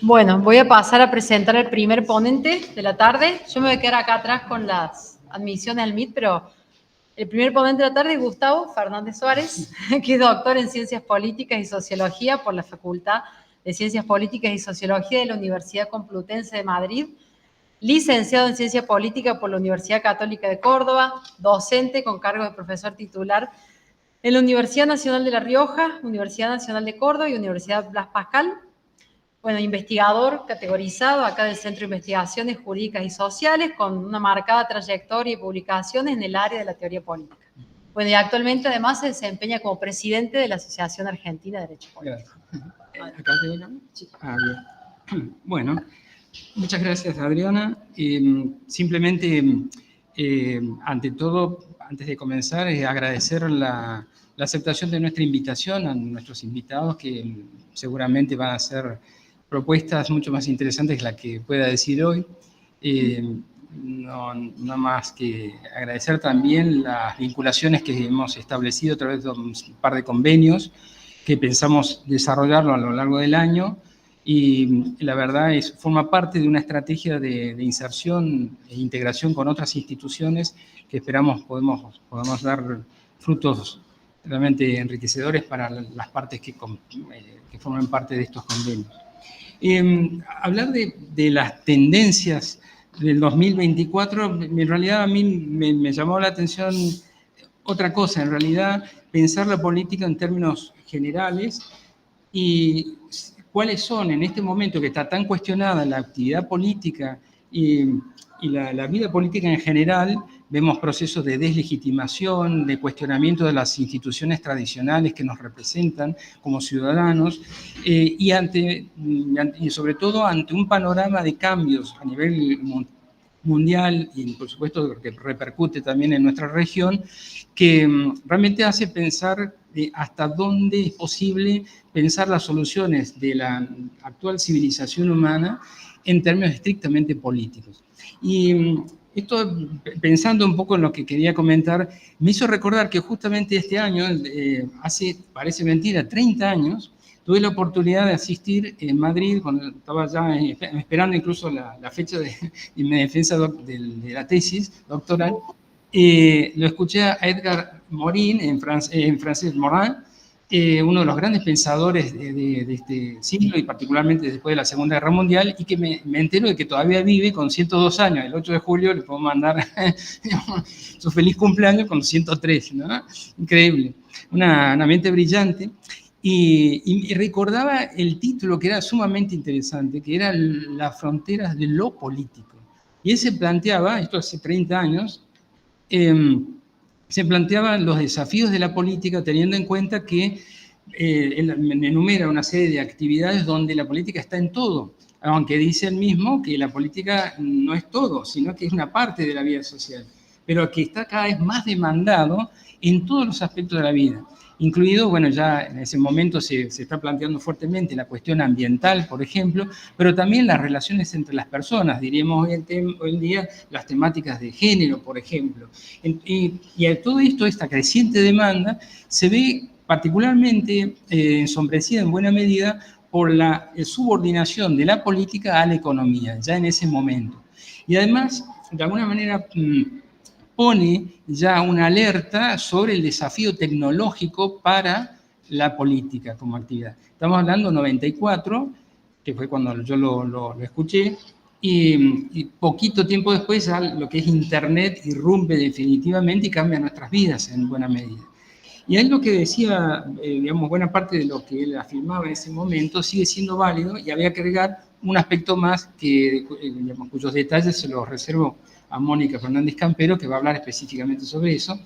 Bueno, voy a pasar a presentar al primer ponente de la tarde. Yo me voy a quedar acá atrás con las admisiones al MIT, pero el primer ponente de la tarde es Gustavo Fernández Suárez, que es doctor en Ciencias Políticas y Sociología por la Facultad de Ciencias Políticas y Sociología de la Universidad Complutense de Madrid, licenciado en Ciencia Política por la Universidad Católica de Córdoba, docente con cargo de profesor titular en la Universidad Nacional de La Rioja, Universidad Nacional de Córdoba y Universidad Blas Pascal. Bueno, investigador categorizado acá del Centro de Investigaciones Jurídicas y Sociales, con una marcada trayectoria y publicaciones en el área de la teoría política. Bueno, y actualmente además se desempeña como presidente de la Asociación Argentina de Derecho Político. ¿Acá sí. Bien. Bueno, muchas gracias, Adriana. Simplemente, ante todo, antes de comenzar, agradecer la aceptación de nuestra invitación a nuestros invitados, que seguramente van a hacer propuestas mucho más interesantes que las que pueda decir hoy. No más que agradecer también las vinculaciones que hemos establecido a través de un par de convenios que pensamos desarrollarlo a lo largo del año, y la verdad forma parte de una estrategia de inserción e integración con otras instituciones que esperamos podamos dar frutos realmente enriquecedores para las partes que forman parte de estos convenios. Hablar de las tendencias del 2024, en realidad a mí me llamó la atención otra cosa, en realidad pensar la política en términos generales y cuáles son en este momento que está tan cuestionada la actividad política y la vida política en general. Vemos procesos de deslegitimación, de cuestionamiento de las instituciones tradicionales que nos representan como ciudadanos, y sobre todo ante un panorama de cambios a nivel mundial y por supuesto que repercute también en nuestra región, que realmente hace pensar hasta dónde es posible pensar las soluciones de la actual civilización humana en términos estrictamente políticos. Y esto, pensando un poco en lo que quería comentar, me hizo recordar que justamente este año, hace, parece mentira, 30 años, tuve la oportunidad de asistir en Madrid, cuando estaba ya esperando incluso la fecha de mi defensa de la tesis doctoral. Lo escuché a Edgar Morin, en francés Morin, uno de los grandes pensadores de este siglo y particularmente después de la Segunda Guerra Mundial, y que me entero de que todavía vive con 102 años. El 8 de julio le puedo mandar su feliz cumpleaños con 103, ¿no? Increíble. Una mente brillante. Y recordaba el título, que era sumamente interesante, que era Las fronteras de lo político. Y él se planteaba, esto hace 30 años, se planteaban los desafíos de la política teniendo en cuenta que él enumera una serie de actividades donde la política está en todo, aunque dice él mismo que la política no es todo, sino que es una parte de la vida social, pero que está cada vez más demandado en todos los aspectos de la vida, incluido, bueno, ya en ese momento se está planteando fuertemente la cuestión ambiental, por ejemplo, pero también las relaciones entre las personas, diríamos hoy en día las temáticas de género, por ejemplo. Y a todo esto, esta creciente demanda, se ve particularmente ensombrecida en buena medida por la subordinación de la política a la economía, ya en ese momento. Y además, de alguna manera, pone ya una alerta sobre el desafío tecnológico para la política como actividad. Estamos hablando de 94, que fue cuando yo lo escuché, y poquito tiempo después ya lo que es Internet irrumpe definitivamente y cambia nuestras vidas en buena medida. Y ahí lo que decía, digamos, buena parte de lo que él afirmaba en ese momento sigue siendo válido, y había que agregar un aspecto más que, digamos, cuyos detalles se los reservo a Mónica Fernández Campero, que va a hablar específicamente sobre eso.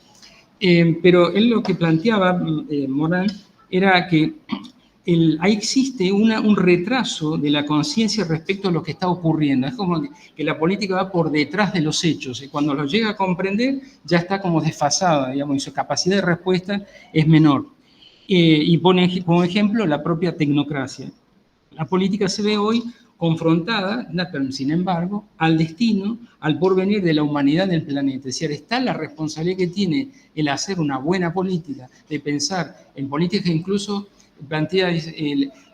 Pero él lo que planteaba, Morán, era que ahí existe un retraso de la conciencia respecto a lo que está ocurriendo. Es como que la política va por detrás de los hechos, y cuando lo llega a comprender ya está como desfasada, digamos, y su capacidad de respuesta es menor. Y pone como ejemplo la propia tecnocracia. La política se ve hoy confrontada, sin embargo, al destino, al porvenir de la humanidad del planeta. Es decir, está la responsabilidad que tiene el hacer una buena política, de pensar en políticas incluso plantea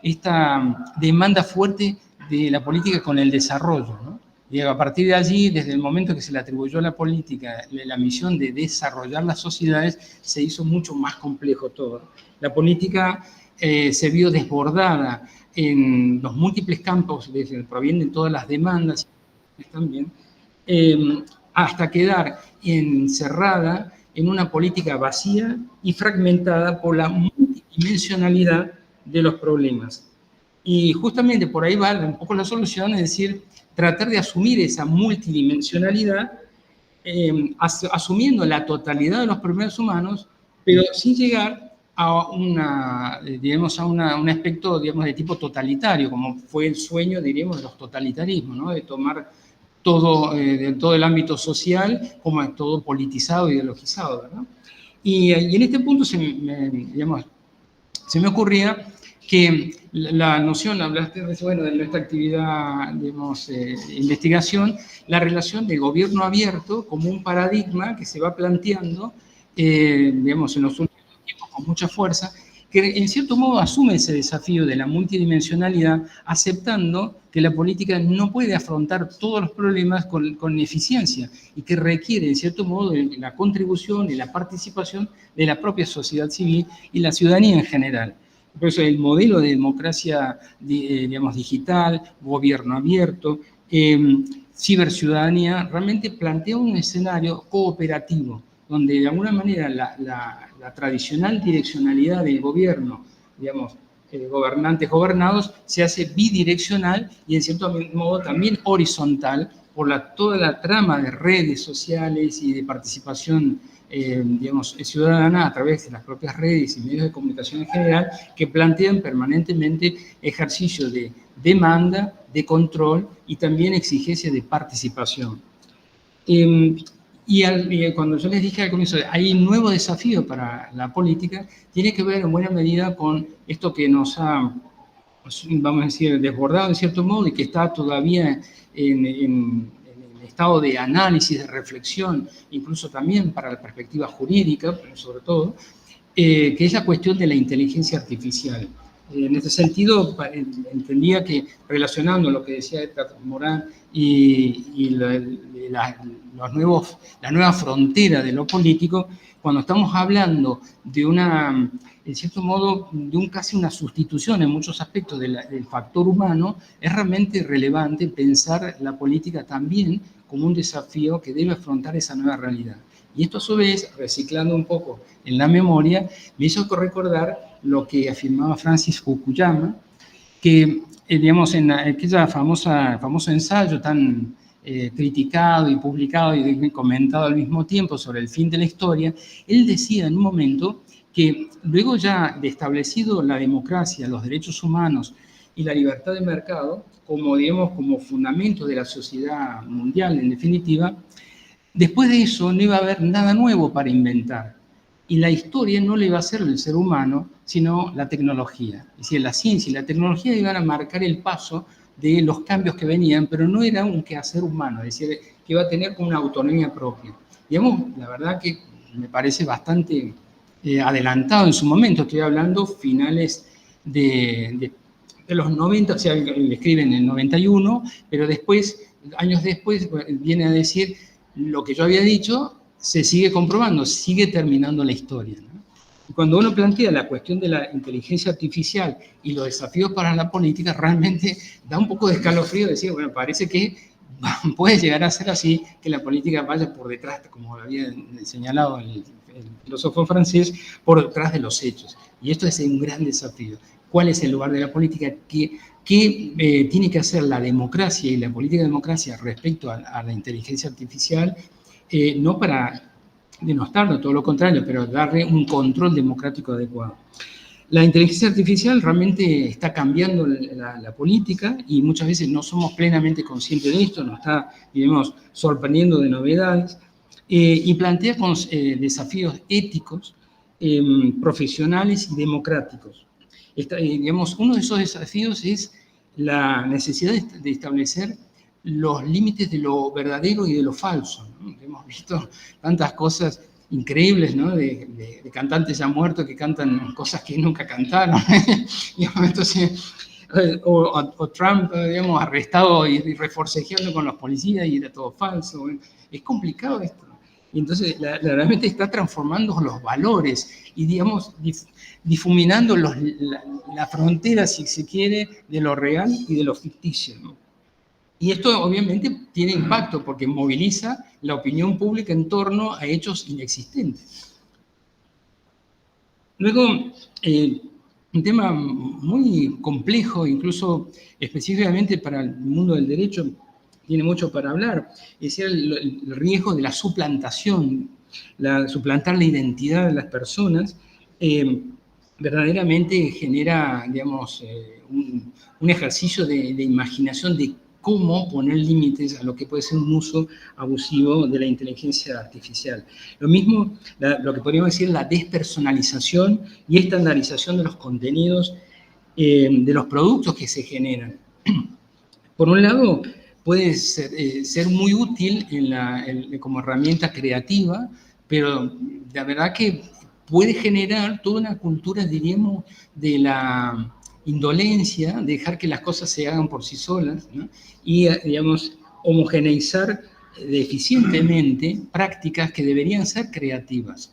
esta demanda fuerte de la política con el desarrollo, ¿no? Y a partir de allí, desde el momento que se le atribuyó a la política la misión de desarrollar las sociedades, se hizo mucho más complejo todo. La política se vio desbordada en los múltiples campos desde que provienen todas las demandas también, hasta quedar encerrada en una política vacía y fragmentada por la multidimensionalidad de los problemas. Y justamente por ahí va un poco la solución, es decir, tratar de asumir esa multidimensionalidad, asumiendo la totalidad de los problemas humanos, pero sin llegar a un aspecto, digamos, de tipo totalitario, como fue el sueño, diríamos, de los totalitarismos, ¿no? De tomar todo, de todo el ámbito social como todo politizado, ideologizado, ¿verdad? Y en este punto se me ocurría que la noción, hablaste bueno, de nuestra actividad, digamos, investigación, la relación de gobierno abierto como un paradigma que se va planteando, digamos, en los últimos tiempos con mucha fuerza, que en cierto modo asume ese desafío de la multidimensionalidad, aceptando que la política no puede afrontar todos los problemas con eficiencia y que requiere, en cierto modo, la contribución y la participación de la propia sociedad civil y la ciudadanía en general. Por eso el modelo de democracia, digamos, digital, gobierno abierto, ciberciudadanía, realmente plantea un escenario cooperativo, donde de alguna manera la tradicional direccionalidad del gobierno, digamos, gobernantes gobernados, se hace bidireccional y en cierto modo también horizontal por toda la trama de redes sociales y de participación digamos, ciudadana a través de las propias redes y medios de comunicación en general, que plantean permanentemente ejercicio de demanda, de control y también exigencia de participación. Y cuando yo les dije al comienzo, hay un nuevo desafío para la política, tiene que ver en buena medida con esto que nos ha, vamos a decir, desbordado en cierto modo y que está todavía en estado de análisis, de reflexión, incluso también para la perspectiva jurídica, pero sobre todo, que es la cuestión de la inteligencia artificial. En este sentido, entendía que relacionando lo que decía Edgar Morán y la nueva frontera de lo político, cuando estamos hablando de una, en cierto modo, de casi una sustitución en muchos aspectos del factor humano, es realmente relevante pensar la política también como un desafío que debe afrontar esa nueva realidad. Y esto a su vez, reciclando un poco en la memoria, me hizo recordar lo que afirmaba Francis Fukuyama, que, digamos, en aquella famoso ensayo tan criticado y publicado y comentado al mismo tiempo sobre el fin de la historia, él decía en un momento que luego ya de establecido la democracia, los derechos humanos y la libertad de mercado, como, digamos, como fundamento de la sociedad mundial, en definitiva, después de eso no iba a haber nada nuevo para inventar. Y la historia no le iba a hacer el ser humano, sino la tecnología. Es decir, la ciencia y la tecnología iban a marcar el paso de los cambios que venían, pero no era un quehacer humano, es decir, que iba a tener una autonomía propia. Digamos, la verdad que me parece bastante adelantado en su momento, estoy hablando finales de los 90, o sea, le escriben en el 91, pero después, años después, viene a decir lo que yo había dicho, se sigue comprobando, sigue terminando la historia, ¿no? Y cuando uno plantea la cuestión de la inteligencia artificial y los desafíos para la política, realmente da un poco de escalofrío decir, bueno, parece que puede llegar a ser así, que la política vaya por detrás, como había señalado el filósofo francés, por detrás de los hechos. Y esto es un gran desafío. ¿Cuál es el lugar de la política? ¿Qué tiene que hacer la democracia y la política de democracia respecto a la inteligencia artificial? No para denostarlo, todo lo contrario, pero darle un control democrático adecuado. La inteligencia artificial realmente está cambiando la política y muchas veces no somos plenamente conscientes de esto, nos está, digamos, sorprendiendo de novedades y plantea desafíos éticos, profesionales y democráticos. Digamos, uno de esos desafíos es la necesidad de establecer los límites de lo verdadero y de lo falso, ¿no? Hemos visto tantas cosas increíbles, ¿no? De cantantes ya muertos que cantan cosas que nunca cantaron. Entonces, o Trump, digamos, arrestado y reforcejeando con los policías y era todo falso. Es complicado esto. Y entonces, realmente está transformando los valores y, digamos, difuminando la frontera, si se quiere, de lo real y de lo ficticio, ¿no? Y esto obviamente tiene impacto porque moviliza la opinión pública en torno a hechos inexistentes. Luego, un tema muy complejo, incluso específicamente para el mundo del derecho, tiene mucho para hablar, es el riesgo de la suplantación, suplantar la identidad de las personas, verdaderamente genera, digamos, un ejercicio de imaginación de cómo poner límites a lo que puede ser un uso abusivo de la inteligencia artificial. Lo mismo, lo que podríamos decir, la despersonalización y estandarización de los contenidos, de los productos que se generan. Por un lado, puede ser muy útil como herramienta creativa, pero la verdad que puede generar toda una cultura, diríamos, de la indolencia, de dejar que las cosas se hagan por sí solas, ¿no? Y, digamos, homogeneizar eficientemente prácticas que deberían ser creativas.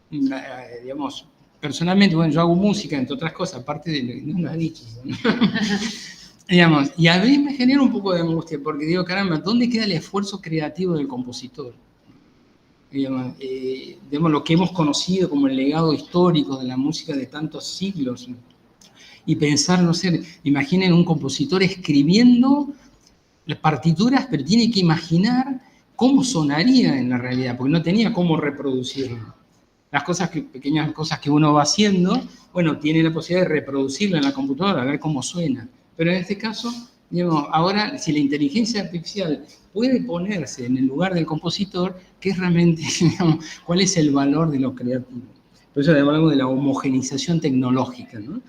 Digamos, personalmente, bueno, yo hago música, entre otras cosas, aparte de... No lo has dicho, ¿no? Digamos, y a mí me genera un poco de angustia, porque digo, caramba, ¿dónde queda el esfuerzo creativo del compositor? Digamos, lo que hemos conocido como el legado histórico de la música de tantos siglos. Y pensar, no sé, imaginen un compositor escribiendo las partituras, pero tiene que imaginar cómo sonaría en la realidad, porque no tenía cómo reproducirlo. Pequeñas cosas que uno va haciendo, bueno, tiene la posibilidad de reproducirlo en la computadora, a ver cómo suena. Pero en este caso, digamos, ahora, si la inteligencia artificial puede ponerse en el lugar del compositor, ¿qué es realmente, digamos, cuál es el valor de lo creativo? Por eso hablamos de la homogenización tecnológica, ¿no?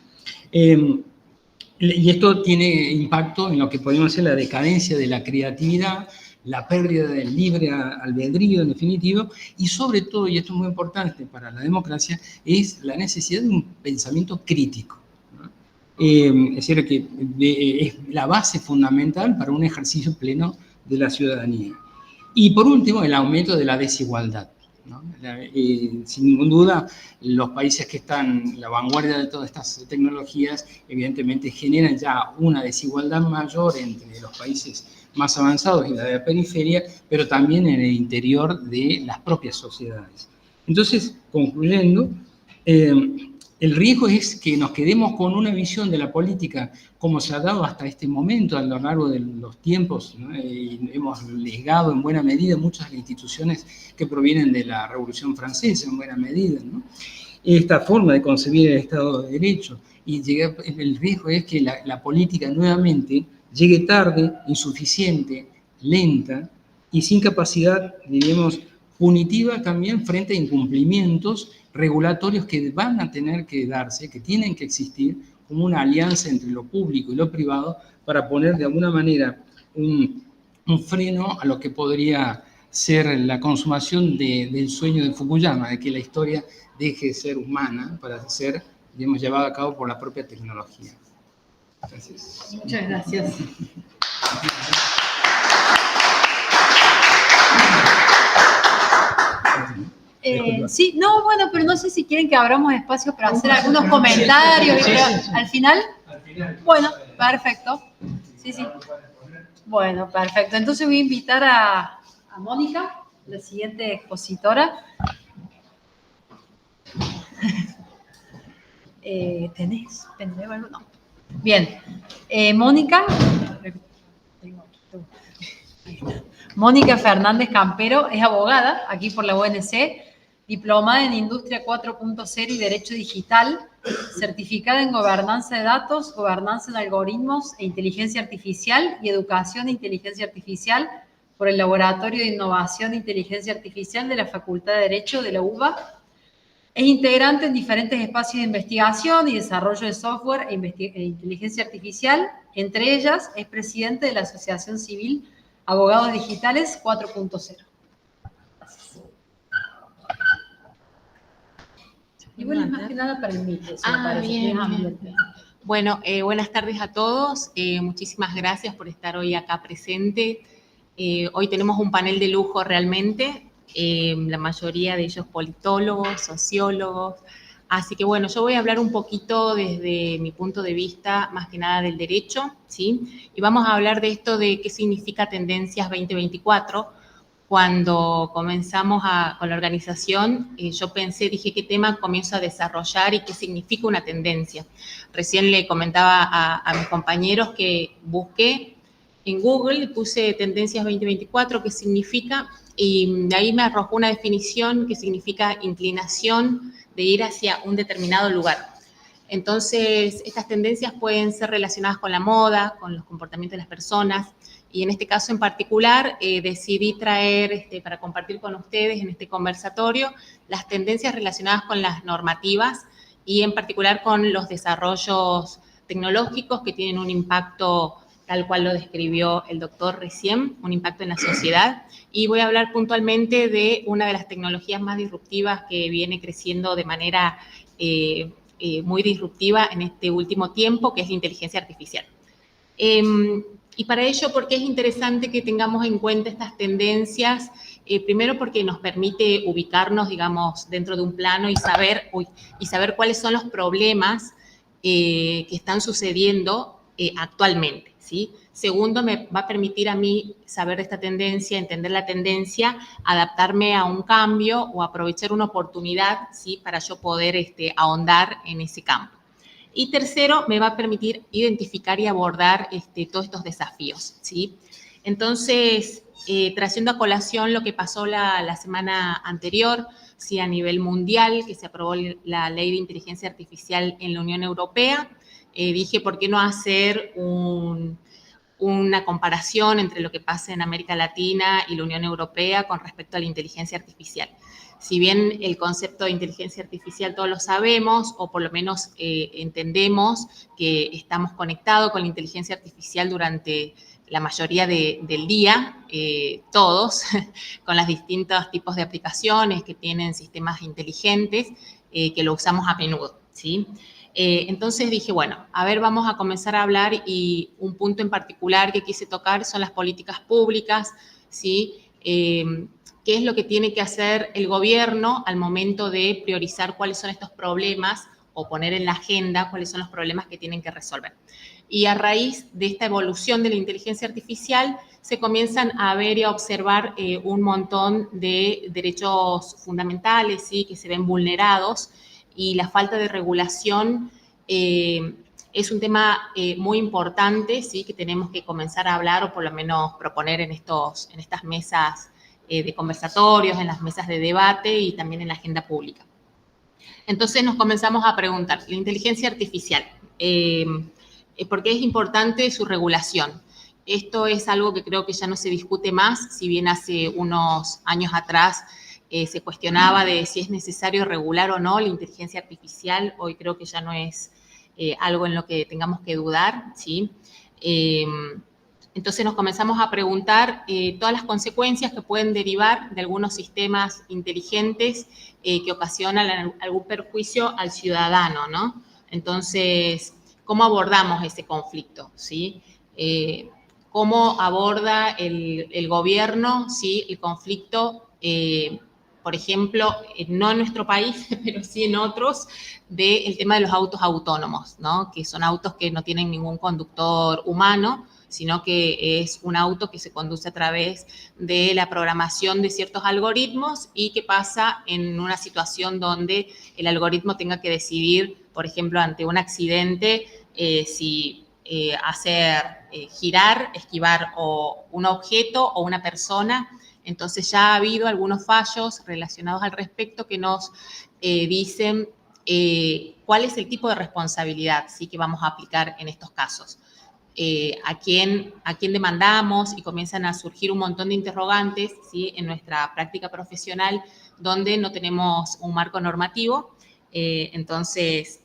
Y esto tiene impacto en lo que podemos decir la decadencia de la creatividad, la pérdida del libre albedrío en definitiva, y sobre todo, y esto es muy importante para la democracia, es la necesidad de un pensamiento crítico, ¿no? Es decir, que es la base fundamental para un ejercicio pleno de la ciudadanía. Y por último, el aumento de la desigualdad, ¿no? Sin ninguna duda, los países que están en la vanguardia de todas estas tecnologías, evidentemente generan ya una desigualdad mayor entre los países más avanzados y la de la periferia, pero también en el interior de las propias sociedades. Entonces, concluyendo, el riesgo es que nos quedemos con una visión de la política como se ha dado hasta este momento a lo largo de los tiempos, ¿no? Y hemos legado en buena medida muchas de las instituciones que provienen de la Revolución Francesa, en buena medida, ¿no? Esta forma de concebir el Estado de Derecho. Y el riesgo es que la política nuevamente llegue tarde, insuficiente, lenta y sin capacidad, diríamos, punitiva también frente a incumplimientos regulatorios que van a tener que darse, que tienen que existir como una alianza entre lo público y lo privado para poner de alguna manera un freno a lo que podría ser la consumación del sueño de Fukuyama, de que la historia deje de ser humana para ser, digamos, llevada a cabo por la propia tecnología. Gracias. Muchas gracias. Sí, no, bueno, pero no sé si quieren que abramos espacio para hacer algunos comentarios. Sí. ¿Al final? Al final. Bueno, perfecto. Sí, sí. Bueno, perfecto. Entonces voy a invitar a Mónica, la siguiente expositora. ¿Tenés pendejo algo? No. Bien. Mónica. Mónica Fernández Campero es abogada, aquí por la UNC, diplomada en Industria 4.0 y Derecho Digital, certificada en Gobernanza de Datos, Gobernanza en Algoritmos e Inteligencia Artificial y Educación e Inteligencia Artificial por el Laboratorio de Innovación e Inteligencia Artificial de la Facultad de Derecho de la UBA. Es integrante en diferentes espacios de investigación y desarrollo de software e inteligencia artificial. Entre ellas, es presidente de la Asociación Civil Abogados Digitales 4.0. Igual es más que nada para el MIT, eso me parece, bien, que es ambiente. Bueno, buenas tardes a todos. Muchísimas gracias por estar hoy acá presente. Hoy tenemos un panel de lujo realmente, la mayoría de ellos politólogos, sociólogos. Así que bueno, yo voy a hablar un poquito desde mi punto de vista, más que nada del derecho, ¿sí? Y vamos a hablar de esto de qué significa Tendencias 2024. Cuando comenzamos con la organización, yo dije, ¿qué tema comienzo a desarrollar y qué significa una tendencia? Recién le comentaba a mis compañeros que busqué en Google y puse Tendencias 2024, ¿qué significa? Y de ahí me arrojó una definición que significa inclinación de ir hacia un determinado lugar. Entonces, estas tendencias pueden ser relacionadas con la moda, con los comportamientos de las personas, y en este caso en particular decidí traer para compartir con ustedes en este conversatorio las tendencias relacionadas con las normativas y en particular con los desarrollos tecnológicos que tienen un impacto tal cual lo describió el doctor recién, un impacto en la sociedad. Y voy a hablar puntualmente de una de las tecnologías más disruptivas que viene creciendo de manera muy disruptiva en este último tiempo, que es la inteligencia artificial. Y para ello, ¿por qué es interesante que tengamos en cuenta estas tendencias? Primero porque nos permite ubicarnos, digamos, dentro de un plano y saber cuáles son los problemas que están sucediendo actualmente, ¿sí? Segundo, me va a permitir a mí saber de esta tendencia, entender la tendencia, adaptarme a un cambio o aprovechar una oportunidad, ¿sí? Para yo poder ahondar en ese campo. Y tercero, me va a permitir identificar y abordar todos estos desafíos, ¿sí? Entonces, trayendo a colación lo que pasó la semana anterior, sí, a nivel mundial, que se aprobó la Ley de Inteligencia Artificial en la Unión Europea, dije, ¿por qué no hacer una comparación entre lo que pasa en América Latina y la Unión Europea con respecto a la inteligencia artificial? Si bien el concepto de inteligencia artificial todos lo sabemos, o por lo menos entendemos que estamos conectados con la inteligencia artificial durante la mayoría del día, todos, con los distintos tipos de aplicaciones que tienen sistemas inteligentes, que lo usamos a menudo, ¿sí? Entonces dije, bueno, a ver, vamos a comenzar a hablar y un punto en particular que quise tocar son las políticas públicas, ¿sí? ¿Qué es lo que tiene que hacer el gobierno al momento de priorizar cuáles son estos problemas o poner en la agenda cuáles son los problemas que tienen que resolver? Y a raíz de esta evolución de la inteligencia artificial se comienzan a ver y a observar un montón de derechos fundamentales, ¿sí? Que se ven vulnerados, y la falta de regulación es un tema muy importante, ¿sí? Que tenemos que comenzar a hablar o por lo menos proponer en estas mesas de conversatorios, en las mesas de debate y también en la agenda pública. Entonces nos comenzamos a preguntar, la inteligencia artificial, ¿por qué es importante su regulación? Esto es algo que creo que ya no se discute más, si bien hace unos años atrás se cuestionaba de si es necesario regular o no la inteligencia artificial. Hoy creo que ya no es algo en lo que tengamos que dudar, ¿sí? Entonces nos comenzamos a preguntar todas las consecuencias que pueden derivar de algunos sistemas inteligentes que ocasionan algún perjuicio al ciudadano, ¿no? Entonces, ¿cómo abordamos ese conflicto, ¿sí? ¿Cómo aborda el gobierno, ¿sí? El conflicto, por ejemplo, no en nuestro país, pero sí en otros, del tema de los autos autónomos, ¿no? Que son autos que no tienen ningún conductor humano, sino que es un auto que se conduce a través de la programación de ciertos algoritmos y que pasa en una situación donde el algoritmo tenga que decidir, por ejemplo, ante un accidente, si hacer girar, esquivar o un objeto o una persona. Entonces ya ha habido algunos fallos relacionados al respecto que nos dicen cuál es el tipo de responsabilidad, ¿sí? Que vamos a aplicar en estos casos. A quién demandamos, y comienzan a surgir un montón de interrogantes, ¿sí? En nuestra práctica profesional donde no tenemos un marco normativo. Entonces,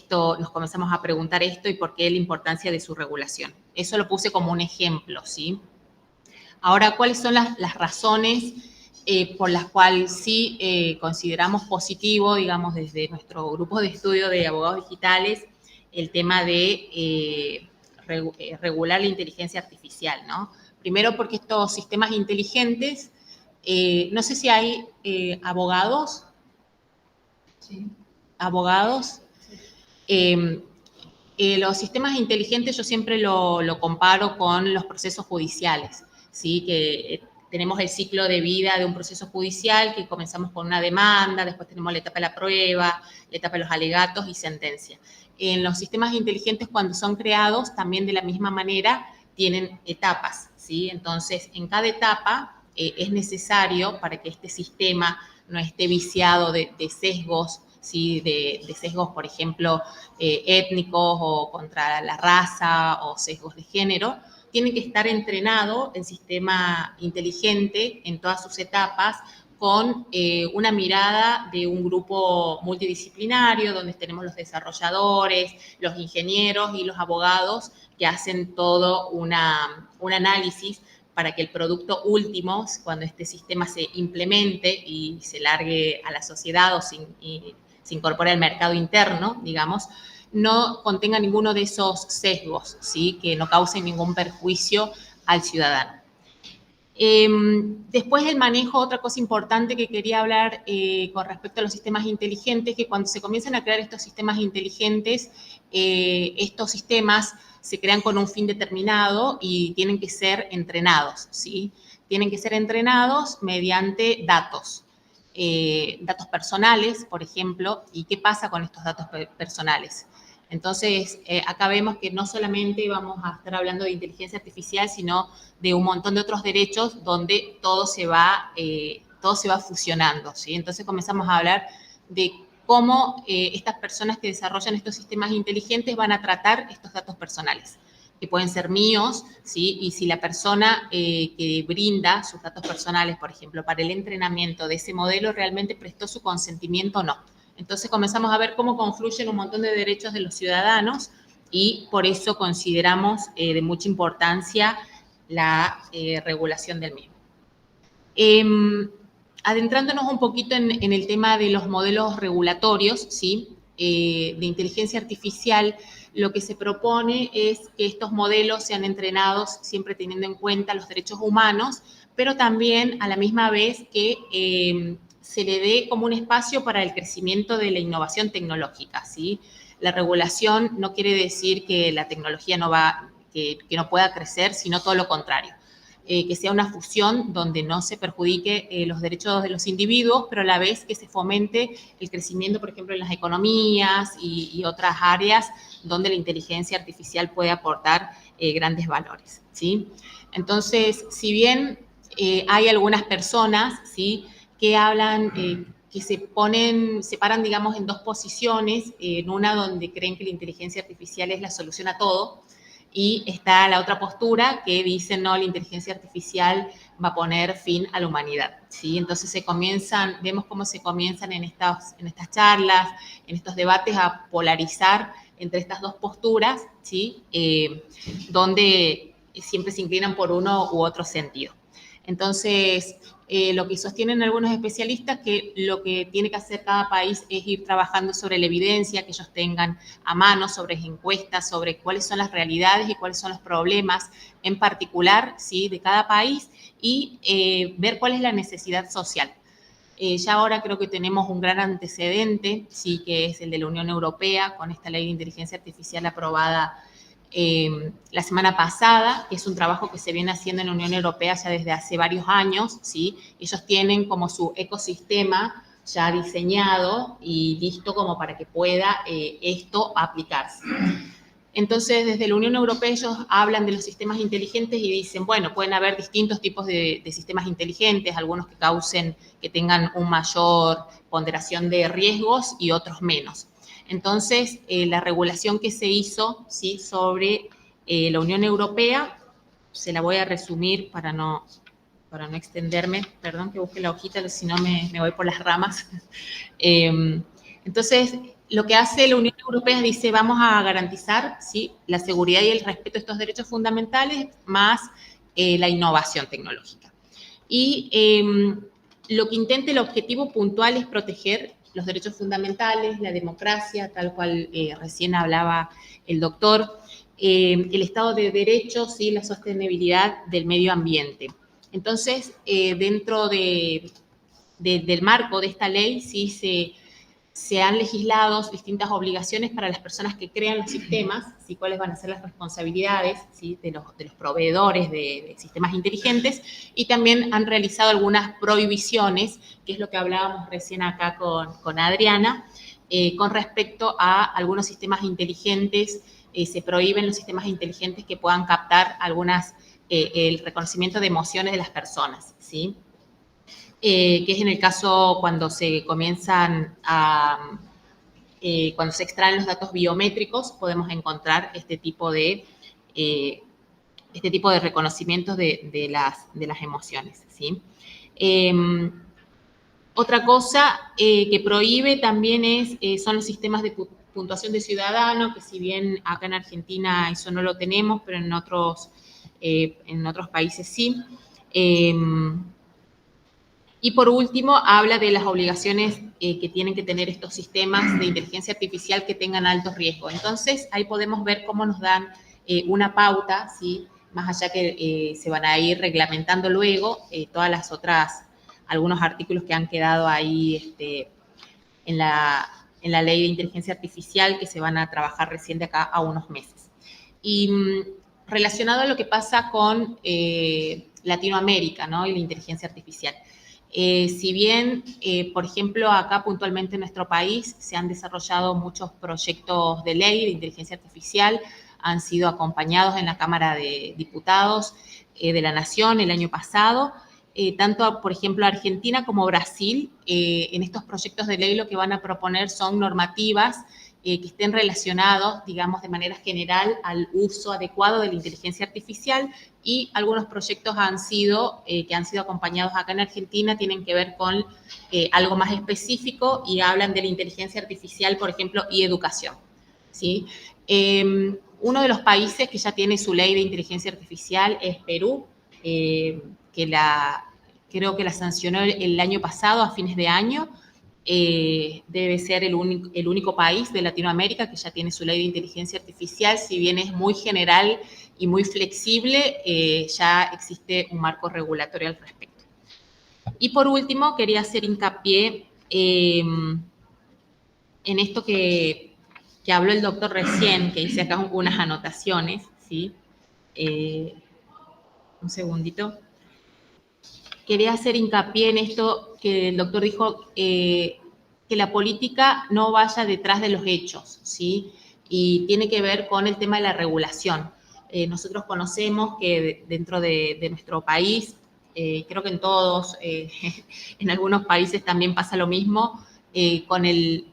nos comenzamos a preguntar esto y por qué la importancia de su regulación. Eso lo puse como un ejemplo, ¿sí? Ahora, ¿cuáles son las razones por las cuales sí consideramos positivo, digamos, desde nuestro grupo de estudio de abogados digitales, el tema de regular la inteligencia artificial, ¿no? Primero porque estos sistemas inteligentes, no sé si hay abogados. Sí. Abogados. Los sistemas inteligentes yo siempre lo comparo con los procesos judiciales, ¿sí? Que tenemos el ciclo de vida de un proceso judicial, que comenzamos con una demanda, después tenemos la etapa de la prueba, la etapa de los alegatos y sentencia. En los sistemas inteligentes, cuando son creados, también de la misma manera tienen etapas, ¿sí? Entonces, en cada etapa es necesario, para que este sistema no esté viciado de sesgos, ¿sí? De sesgos, por ejemplo, étnicos o contra la raza o sesgos de género, tiene que estar entrenado el sistema inteligente en todas sus etapas con una mirada de un grupo multidisciplinario, donde tenemos los desarrolladores, los ingenieros y los abogados que hacen todo un análisis para que el producto último, cuando este sistema se implemente y se largue a la sociedad o se incorpore al mercado interno, digamos, no contenga ninguno de esos sesgos, ¿sí? Que no causen ningún perjuicio al ciudadano. Después del manejo, otra cosa importante que quería hablar con respecto a los sistemas inteligentes, que cuando se comienzan a crear estos sistemas inteligentes, estos sistemas se crean con un fin determinado y tienen que ser entrenados, ¿sí? Tienen que ser entrenados mediante datos. Datos personales, por ejemplo, y qué pasa con estos datos personales. Entonces, acá vemos que no solamente vamos a estar hablando de inteligencia artificial, sino de un montón de otros derechos donde todo se va fusionando, ¿sí? Entonces comenzamos a hablar de cómo estas personas que desarrollan estos sistemas inteligentes van a tratar estos datos personales, que pueden ser míos, ¿sí? Y si la persona que brinda sus datos personales, por ejemplo, para el entrenamiento de ese modelo, realmente prestó su consentimiento o no. Entonces comenzamos a ver cómo confluyen un montón de derechos de los ciudadanos y por eso consideramos de mucha importancia la regulación del mismo. Adentrándonos un poquito en el tema de los modelos regulatorios, ¿sí? De inteligencia artificial, lo que se propone es que estos modelos sean entrenados siempre teniendo en cuenta los derechos humanos, pero también a la misma vez que se le dé como un espacio para el crecimiento de la innovación tecnológica, ¿sí? La regulación no quiere decir que la tecnología que no pueda crecer, sino todo lo contrario. Que sea una fusión donde no se perjudique los derechos de los individuos, pero a la vez que se fomente el crecimiento, por ejemplo, en las economías y otras áreas donde la inteligencia artificial puede aportar grandes valores, ¿sí? Entonces, si bien hay algunas personas, ¿sí?, que hablan, que se separan, digamos, en dos posiciones, en una donde creen que la inteligencia artificial es la solución a todo, y está la otra postura que dice, no, la inteligencia artificial va a poner fin a la humanidad, ¿sí? Entonces vemos cómo se comienzan en estas charlas, en estos debates a polarizar entre estas dos posturas, ¿sí? Donde siempre se inclinan por uno u otro sentido. Entonces, lo que sostienen algunos especialistas que lo que tiene que hacer cada país es ir trabajando sobre la evidencia que ellos tengan a mano, sobre encuestas, sobre cuáles son las realidades y cuáles son los problemas en particular, ¿sí?, de cada país y ver cuál es la necesidad social. Ya ahora creo que tenemos un gran antecedente, sí, que es el de la Unión Europea, con esta ley de inteligencia artificial aprobada la semana pasada, que es un trabajo que se viene haciendo en la Unión Europea ya desde hace varios años, ¿sí? Ellos tienen como su ecosistema ya diseñado y listo como para que pueda esto aplicarse. Entonces, desde la Unión Europea ellos hablan de los sistemas inteligentes y dicen, bueno, pueden haber distintos tipos de sistemas inteligentes, algunos que tengan una mayor ponderación de riesgos y otros menos. Entonces, la regulación que se hizo, ¿sí?, sobre la Unión Europea, se la voy a resumir para no extenderme, perdón que busque la hojita, si no me voy por las ramas. Entonces, lo que hace la Unión Europea dice, vamos a garantizar, ¿sí?, la seguridad y el respeto de estos derechos fundamentales, más la innovación tecnológica. Y lo que intenta, el objetivo puntual es proteger los derechos fundamentales, la democracia, tal cual recién hablaba el doctor, el Estado de Derecho y la sostenibilidad del medio ambiente. Entonces, dentro del marco de esta ley, sí se han legislado distintas obligaciones para las personas que crean los sistemas, ¿sí? Cuáles van a ser las responsabilidades, ¿sí? de los proveedores de sistemas inteligentes, y también han realizado algunas prohibiciones, que es lo que hablábamos recién acá con Adriana, con respecto a algunos sistemas inteligentes. Se prohíben los sistemas inteligentes que puedan captar el reconocimiento de emociones de las personas, ¿sí? Que es en el caso cuando se comienzan cuando se extraen los datos biométricos, podemos encontrar este tipo de reconocimientos de las emociones, ¿sí? Otra cosa que prohíbe también son los sistemas de puntuación de ciudadano, que si bien acá en Argentina eso no lo tenemos, pero en otros países sí. Y por último, habla de las obligaciones que tienen que tener estos sistemas de inteligencia artificial que tengan alto riesgo. Entonces, ahí podemos ver cómo nos dan una pauta, ¿sí? Más allá que se van a ir reglamentando luego todas las otras, algunos artículos que han quedado ahí en la ley de inteligencia artificial que se van a trabajar recién de acá a unos meses. Y relacionado a lo que pasa con Latinoamérica, ¿no? Y la inteligencia artificial. Si bien, por ejemplo, acá puntualmente en nuestro país se han desarrollado muchos proyectos de ley de inteligencia artificial, han sido acompañados en la Cámara de Diputados de la Nación el año pasado, tanto, por ejemplo, Argentina como Brasil, en estos proyectos de ley lo que van a proponer son normativas que estén relacionados, digamos, de manera general al uso adecuado de la inteligencia artificial, y algunos proyectos que han sido acompañados acá en Argentina tienen que ver con algo más específico y hablan de la inteligencia artificial, por ejemplo, y educación, ¿sí? Uno de los países que ya tiene su ley de inteligencia artificial es Perú, creo que la sancionó el año pasado, a fines de año. Debe ser el único país de Latinoamérica que ya tiene su ley de inteligencia artificial. Si bien es muy general y muy flexible, ya existe un marco regulatorio al respecto. Y por último, quería hacer hincapié en esto que habló el doctor recién, que hice acá unas anotaciones, ¿sí? Un segundito. Quería hacer hincapié en esto que el doctor dijo, que la política no vaya detrás de los hechos, ¿sí? Y tiene que ver con el tema de la regulación. Nosotros conocemos que dentro de nuestro país, creo que en todos, en algunos países también pasa lo mismo, con el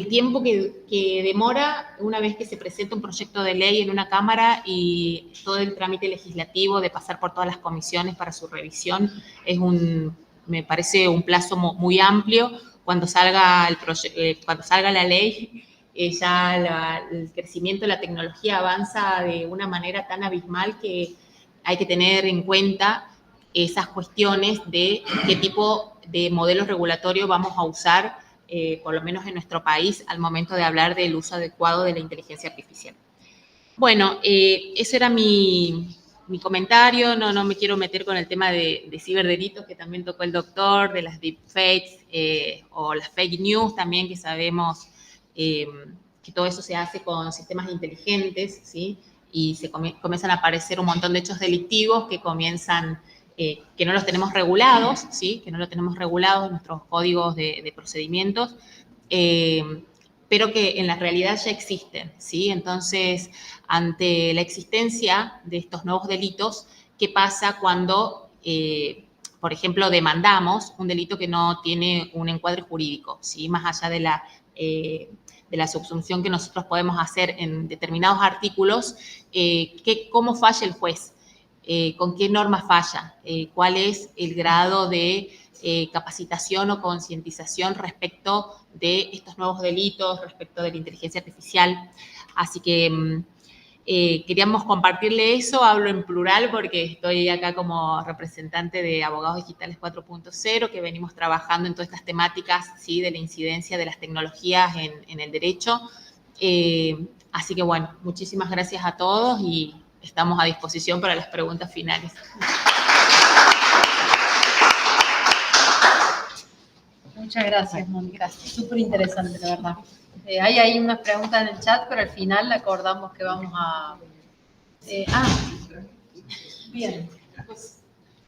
tiempo que demora una vez que se presenta un proyecto de ley en una Cámara y todo el trámite legislativo de pasar por todas las comisiones para su revisión, me parece un plazo muy amplio. Cuando salga la ley, ya el crecimiento de la tecnología avanza de una manera tan abismal que hay que tener en cuenta esas cuestiones de qué tipo de modelo regulatorio vamos a usar, por lo menos en nuestro país, al momento de hablar del uso adecuado de la inteligencia artificial. Bueno, ese era mi comentario. No me quiero meter con el tema de ciberdelitos, que también tocó el doctor, de las deepfakes o las fake news también, que sabemos que todo eso se hace con sistemas inteligentes, ¿sí? Y comienzan a aparecer un montón de hechos delictivos que comienzan... que no los tenemos regulados, ¿sí? Que no lo tenemos regulados en nuestros códigos de procedimientos, pero que en la realidad ya existen, ¿sí? Entonces, ante la existencia de estos nuevos delitos, ¿qué pasa cuando, por ejemplo, demandamos un delito que no tiene un encuadre jurídico, ¿sí? Más allá de la subsunción que nosotros podemos hacer en determinados artículos, ¿cómo falla el juez? ¿Con qué norma falla? ¿Cuál es el grado de capacitación o concientización respecto de estos nuevos delitos, respecto de la inteligencia artificial? Así que Queríamos compartirle eso, hablo en plural porque estoy acá como representante de Abogados Digitales 4.0, que venimos trabajando en todas estas temáticas, ¿sí?, de la incidencia de las tecnologías en el derecho. Así que bueno, muchísimas gracias a todos y estamos a disposición para las preguntas finales. Muchas gracias, Mónica. Súper interesante, la verdad. Hay ahí unas preguntas en el chat, pero al final acordamos que vamos a... bien.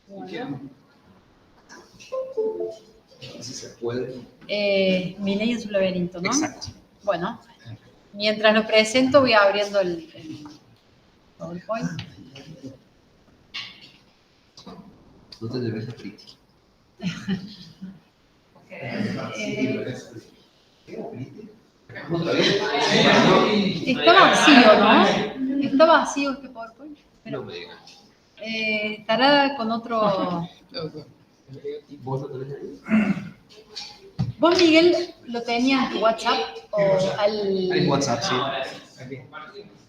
Bueno. Si se puede. Milei en su laberinto, ¿no? Exacto. Bueno, mientras lo presento voy abriendo el PowerPoint. No te debes de friki. Está vacío, ¿no? Está vacío este PowerPoint. Pero, No me digas. estará con otro... ¿Vos lo tenés ahí? ¿Vos, Miguel, lo tenías en tu WhatsApp o al... En WhatsApp, sí.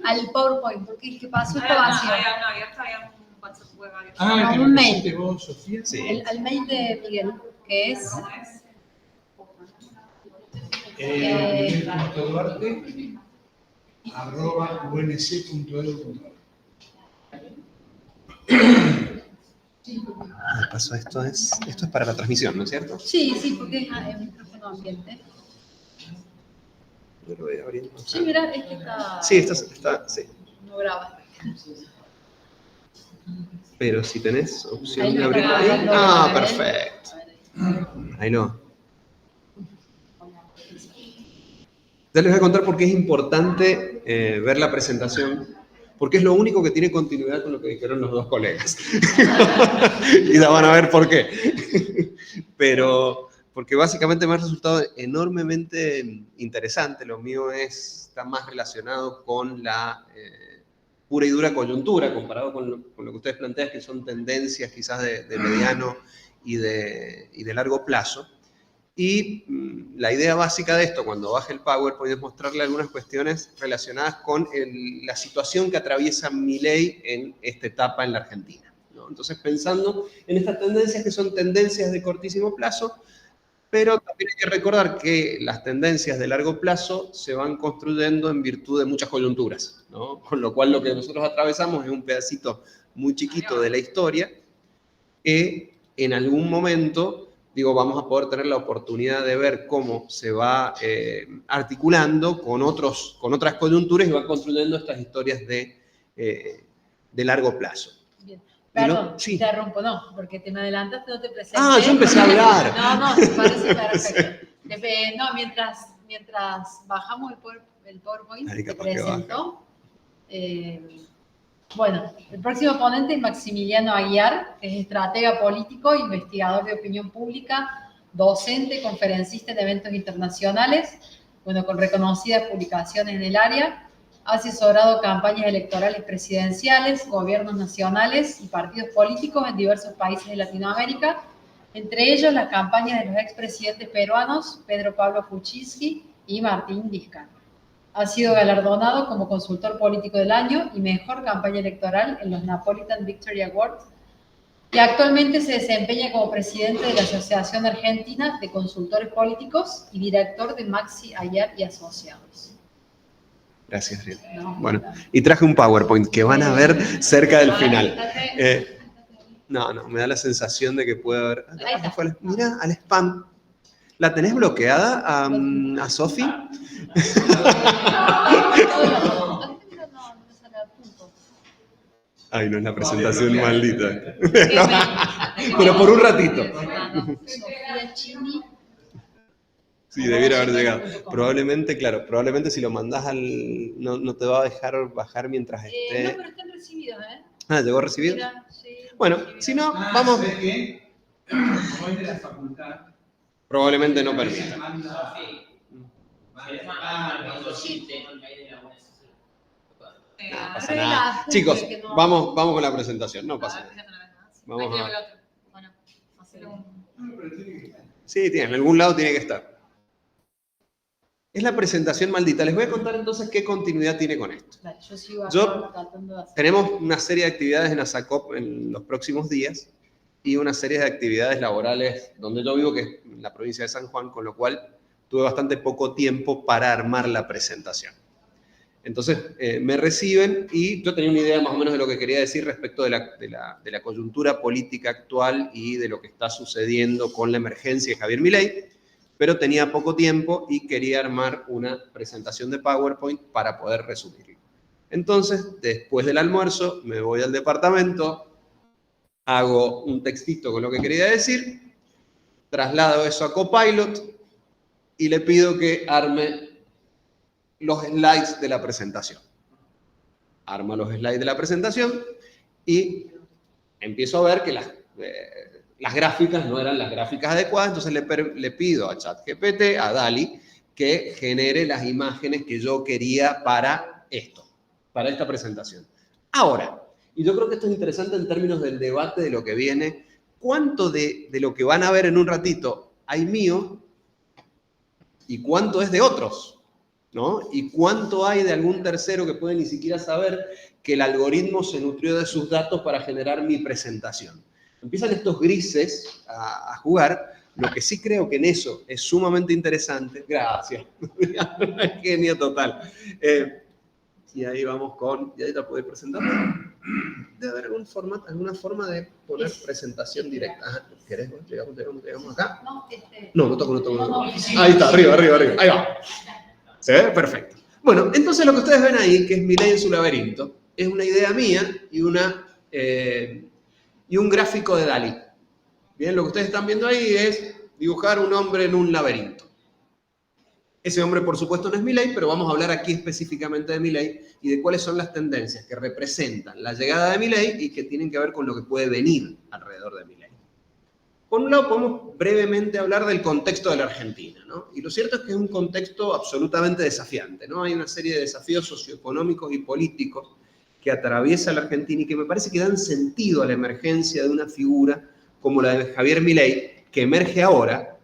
Al PowerPoint? Porque ¿qué pasó? Está vacío. Había un WhatsApp web abierto. No, un mail. Vos, Sofía. Sí. Al mail de Miguel, que es... Duarte@unc.edu.ar. Me pasó esto es para la transmisión, ¿no es cierto? Sí, porque es el micrófono ambiente. Yo lo voy abriendo. Sí, mira, este está... Sí, está, sí. No graba. Pero si tenés opción Ahí de lo abrir está ahí. grabando, Ah, Gabriel. perfecto. Ahí no. Ya les voy a contar por qué es importante ver la presentación, porque es lo único que tiene continuidad con lo que dijeron los dos colegas. Y ya van a ver por qué. Pero porque básicamente me ha resultado enormemente interesante. Lo mío está más relacionado con la pura y dura coyuntura, comparado con lo que ustedes plantean, que son tendencias quizás de mediano y de largo plazo. Y la idea básica de esto, cuando baje el PowerPoint, es mostrarle algunas cuestiones relacionadas con la situación que atraviesa Milei en esta etapa en la Argentina, ¿no? Entonces, pensando en estas tendencias, que son tendencias de cortísimo plazo, pero también hay que recordar que las tendencias de largo plazo se van construyendo en virtud de muchas coyunturas, ¿no? Con lo cual lo que nosotros atravesamos es un pedacito muy chiquito de la historia que en algún momento, vamos a poder tener la oportunidad de ver cómo se va articulando con otras coyunturas y va construyendo estas historias de largo plazo. Bien. Perdón, sí. te interrumpo, no, porque te me adelantaste, no te presenté. Ah, yo empecé a hablar. No, me parece perfecto. No, mientras bajamos el PowerPoint, Ahí te capaz que presento. Bueno, el próximo ponente es Maximiliano Aguiar, que es estratega político, investigador de opinión pública, docente, conferencista en eventos internacionales, con reconocidas publicaciones en el área. Ha asesorado campañas electorales presidenciales, gobiernos nacionales y partidos políticos en diversos países de Latinoamérica, entre ellos las campañas de los expresidentes peruanos Pedro Pablo Kuczynski y Martín Vizcarra. Ha sido galardonado como consultor político del año y mejor campaña electoral en los Napolitan Victory Awards y actualmente se desempeña como presidente de la Asociación Argentina de Consultores Políticos y director de Maxi Aguiar y Asociados. Gracias, Ariel. No, bueno, y traje un PowerPoint que van a ver cerca del final. No, me da la sensación de que puede haber... Mira, al spam. ¿La tenés bloqueada a Sofi? Ay, no es la presentación maldita. Pero por un ratito. Sí, debiera haber llegado. Probablemente si lo mandás no te va a dejar bajar mientras esté... No, pero están recibidos, ¿eh? Ah, ¿llegó recibido? Mira, sí, bueno, si no, vamos... ¿Sabes qué? Como es de la facultad. Probablemente no permita. No pasa nada. Chicos, vamos con la presentación. No pasa nada. Vamos a... Sí, en algún lado tiene que estar. Es la presentación maldita. Les voy a contar entonces qué continuidad tiene con esto. Yo sigo Yo- tratando de hacer. Tenemos una serie de actividades en ASACOP en los próximos días y una serie de actividades laborales donde yo vivo, que es en la provincia de San Juan, con lo cual tuve bastante poco tiempo para armar la presentación. Entonces me reciben y yo tenía una idea más o menos de lo que quería decir respecto de la coyuntura política actual y de lo que está sucediendo con la emergencia de Javier Milei, pero tenía poco tiempo y quería armar una presentación de PowerPoint para poder resumirlo. Entonces, después del almuerzo, me voy al departamento, hago un textito con lo que quería decir, traslado eso a Copilot y le pido que arme los slides de la presentación. Arma los slides de la presentación y empiezo a ver que las gráficas no eran las gráficas adecuadas, entonces le pido a ChatGPT, a DALL-E, que genere las imágenes que yo quería para esto, para esta presentación. Ahora, y yo creo que esto es interesante en términos del debate de lo que viene, ¿cuánto de lo que van a ver en un ratito hay mío y cuánto es de otros? ¿No? ¿Y cuánto hay de algún tercero que puede ni siquiera saber que el algoritmo se nutrió de sus datos para generar mi presentación? Empiezan estos grises a jugar, lo que sí creo que en eso es sumamente interesante. Gracias, genio total. Y ahí vamos con, ¿ya te puedes presentar? Debe haber alguna forma de poner presentación directa. Ajá, ¿querés? ¿Llegamos acá? No toco. Ahí está, arriba. Ahí va. ¿Se ve? Perfecto. Bueno, entonces lo que ustedes ven ahí, que es Milei en su laberinto, es una idea mía y un gráfico de DALL-E. Bien, lo que ustedes están viendo ahí es dibujar un hombre en un laberinto. Ese hombre, por supuesto, no es Milei, pero vamos a hablar aquí específicamente de Milei y de cuáles son las tendencias que representan la llegada de Milei y que tienen que ver con lo que puede venir alrededor de Milei. Por un lado, podemos brevemente hablar del contexto de la Argentina, ¿no? Y lo cierto es que es un contexto absolutamente desafiante, ¿no? Hay una serie de desafíos socioeconómicos y políticos que atraviesa la Argentina y que me parece que dan sentido a la emergencia de una figura como la de Javier Milei, que emerge ahora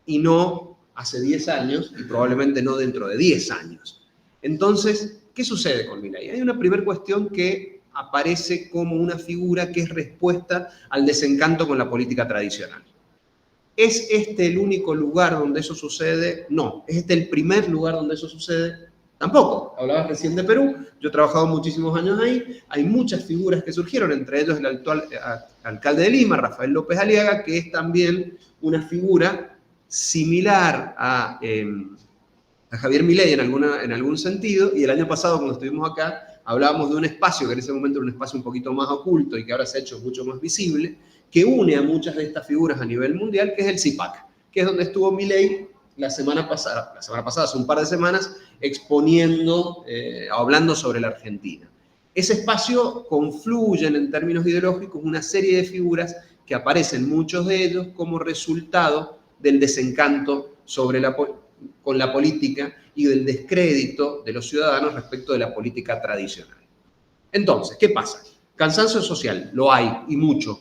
y no hace 10 años y probablemente no dentro de 10 años. Entonces, ¿qué sucede con Milei? Hay una primera cuestión que aparece como una figura que es respuesta al desencanto con la política tradicional. ¿Es este el único lugar donde eso sucede? No. ¿Es este el primer lugar donde eso sucede? Tampoco. Hablabas recién de Perú, yo he trabajado muchísimos años ahí, hay muchas figuras que surgieron, entre ellos el actual alcalde de Lima, Rafael López Aliaga, que es también una figura similar a Javier Milei en algún sentido, y el año pasado cuando estuvimos acá hablábamos de un espacio que en ese momento era un espacio un poquito más oculto y que ahora se ha hecho mucho más visible, que une a muchas de estas figuras a nivel mundial, que es el CIPAC, que es donde estuvo Milei la semana pasada, hace un par de semanas, exponiendo, hablando sobre la Argentina. Ese espacio confluyen en términos ideológicos una serie de figuras que aparecen, muchos de ellos, como resultado del desencanto con la política y del descrédito de los ciudadanos respecto de la política tradicional. Entonces, ¿qué pasa? Cansancio social, lo hay, y mucho.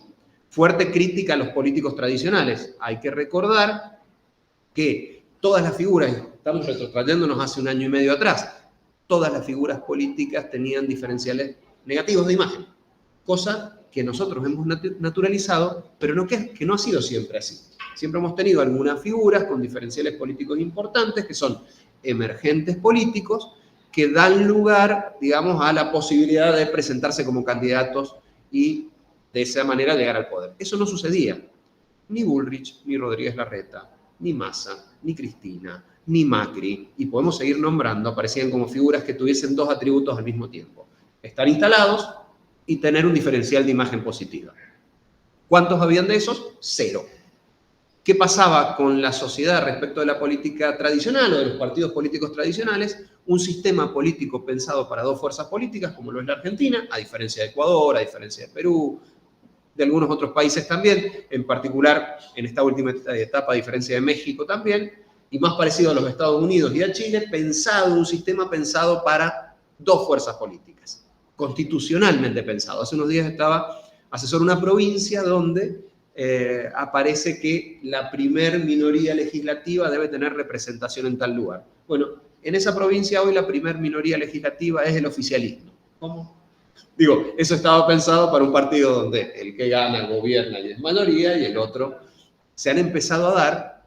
Fuerte crítica a los políticos tradicionales. Hay que recordar que todas las figuras, estamos retrotrayéndonos hace un año y medio atrás, todas las figuras políticas tenían diferenciales negativos de imagen, cosa que nosotros hemos naturalizado, pero que no ha sido siempre así. Siempre hemos tenido algunas figuras con diferenciales políticos importantes, que son emergentes políticos, que dan lugar, digamos, a la posibilidad de presentarse como candidatos y de esa manera llegar al poder. Eso no sucedía. Ni Bullrich, ni Rodríguez Larreta, ni Massa, ni Cristina, ni Macri, y podemos seguir nombrando, aparecían como figuras que tuviesen dos atributos al mismo tiempo. Estar instalados y tener un diferencial de imagen positiva. ¿Cuántos habían de esos? 0. ¿Qué pasaba con la sociedad respecto de la política tradicional o de los partidos políticos tradicionales? Un sistema político pensado para dos fuerzas políticas, como lo es la Argentina, a diferencia de Ecuador, a diferencia de Perú, de algunos otros países también, en particular en esta última etapa, a diferencia de México también, y más parecido a los Estados Unidos y a Chile, un sistema pensado para dos fuerzas políticas, constitucionalmente pensado. Hace unos días estaba asesor en una provincia donde aparece que la primer minoría legislativa debe tener representación en tal lugar. Bueno, en esa provincia hoy la primer minoría legislativa es el oficialismo. ¿Cómo? Digo, eso estaba pensado para un partido donde el que gana gobierna y es mayoría y el otro. Se han empezado a dar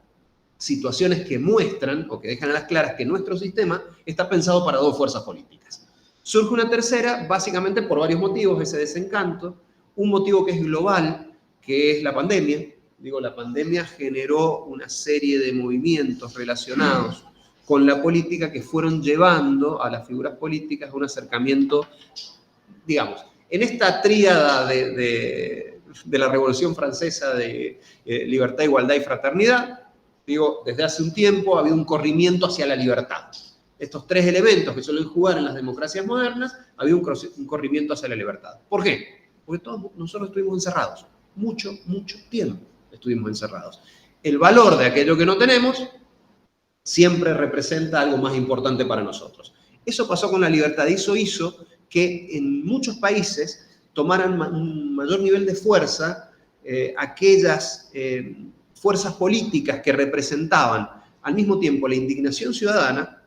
situaciones que muestran o que dejan a las claras que nuestro sistema está pensado para dos fuerzas políticas. Surge una tercera, básicamente por varios motivos, ese desencanto. Un motivo que es global, que es la pandemia. Digo, la pandemia generó una serie de movimientos relacionados con la política que fueron llevando a las figuras políticas a un acercamiento, digamos, en esta tríada de la Revolución Francesa de libertad, igualdad y fraternidad. Digo, desde hace un tiempo ha habido un corrimiento hacia la libertad. Estos tres elementos que suelen jugar en las democracias modernas, ha habido un corrimiento hacia la libertad. ¿Por qué? Porque todos nosotros estuvimos encerrados. Mucho tiempo estuvimos encerrados. El valor de aquello que no tenemos siempre representa algo más importante para nosotros. Eso pasó con la libertad y eso hizo que en muchos países tomaran un mayor nivel de fuerza aquellas fuerzas políticas que representaban al mismo tiempo la indignación ciudadana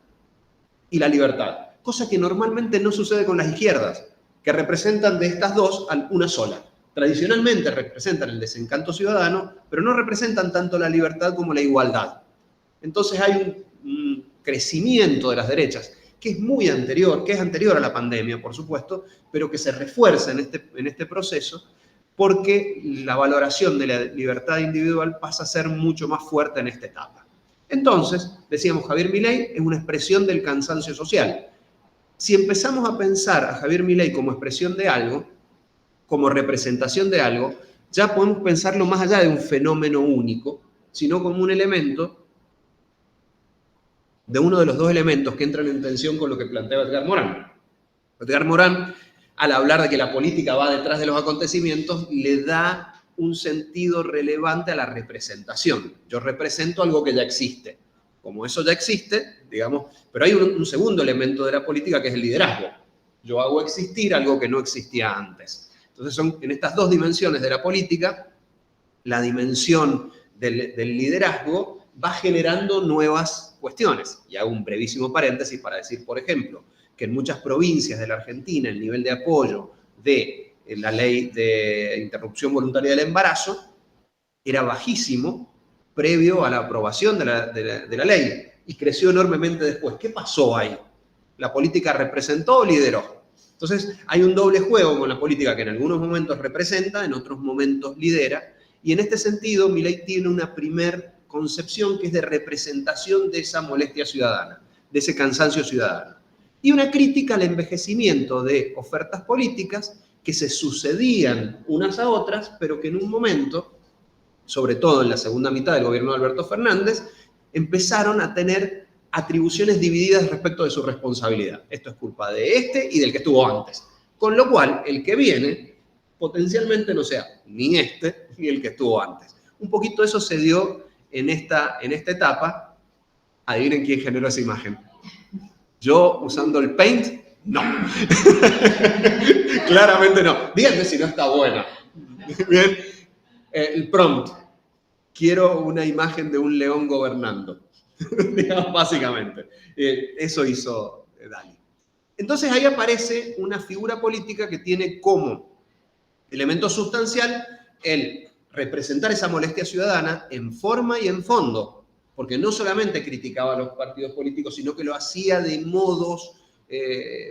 y la libertad, cosa que normalmente no sucede con las izquierdas, que representan de estas dos una sola. Tradicionalmente representan el desencanto ciudadano, pero no representan tanto la libertad como la igualdad. Entonces hay un crecimiento de las derechas que es muy anterior, que es anterior a la pandemia, por supuesto, pero que se refuerza en este proceso porque la valoración de la libertad individual pasa a ser mucho más fuerte en esta etapa. Entonces, decíamos, Javier Milei es una expresión del cansancio social. Si empezamos a pensar a Javier Milei como expresión de algo, como representación de algo, ya podemos pensarlo más allá de un fenómeno único, sino como un elemento de uno de los dos elementos que entran en tensión con lo que planteaba Edgar Morán. Edgar Morán, al hablar de que la política va detrás de los acontecimientos, le da un sentido relevante a la representación. Yo represento algo que ya existe. Como eso ya existe, digamos, pero hay un segundo elemento de la política que es el liderazgo. Yo hago existir algo que no existía antes. Entonces son en estas dos dimensiones de la política, la dimensión del liderazgo va generando nuevas cuestiones. Y hago un brevísimo paréntesis para decir, por ejemplo, que en muchas provincias de la Argentina el nivel de apoyo de la ley de interrupción voluntaria del embarazo era bajísimo previo a la aprobación de la ley y creció enormemente después. ¿Qué pasó ahí? ¿La política representó o lideró? Entonces hay un doble juego con la política que en algunos momentos representa, en otros momentos lidera, y en este sentido Milei tiene una primer concepción que es de representación de esa molestia ciudadana, de ese cansancio ciudadano. Y una crítica al envejecimiento de ofertas políticas que se sucedían unas a otras, pero que en un momento, sobre todo en la segunda mitad del gobierno de Alberto Fernández, empezaron a tener atribuciones divididas respecto de su responsabilidad. Esto es culpa de este y del que estuvo antes. Con lo cual, el que viene potencialmente no sea ni este ni el que estuvo antes. Un poquito eso se dio en esta etapa. Adivinen quién generó esa imagen. Yo usando el Paint, no. Claramente no. Díganme si no está buena. Bien. El prompt. Quiero una imagen de un león gobernando. Digamos, básicamente. Eso hizo Dalí. Entonces ahí aparece una figura política que tiene como elemento sustancial el representar esa molestia ciudadana en forma y en fondo, porque no solamente criticaba a los partidos políticos, sino que lo hacía de modos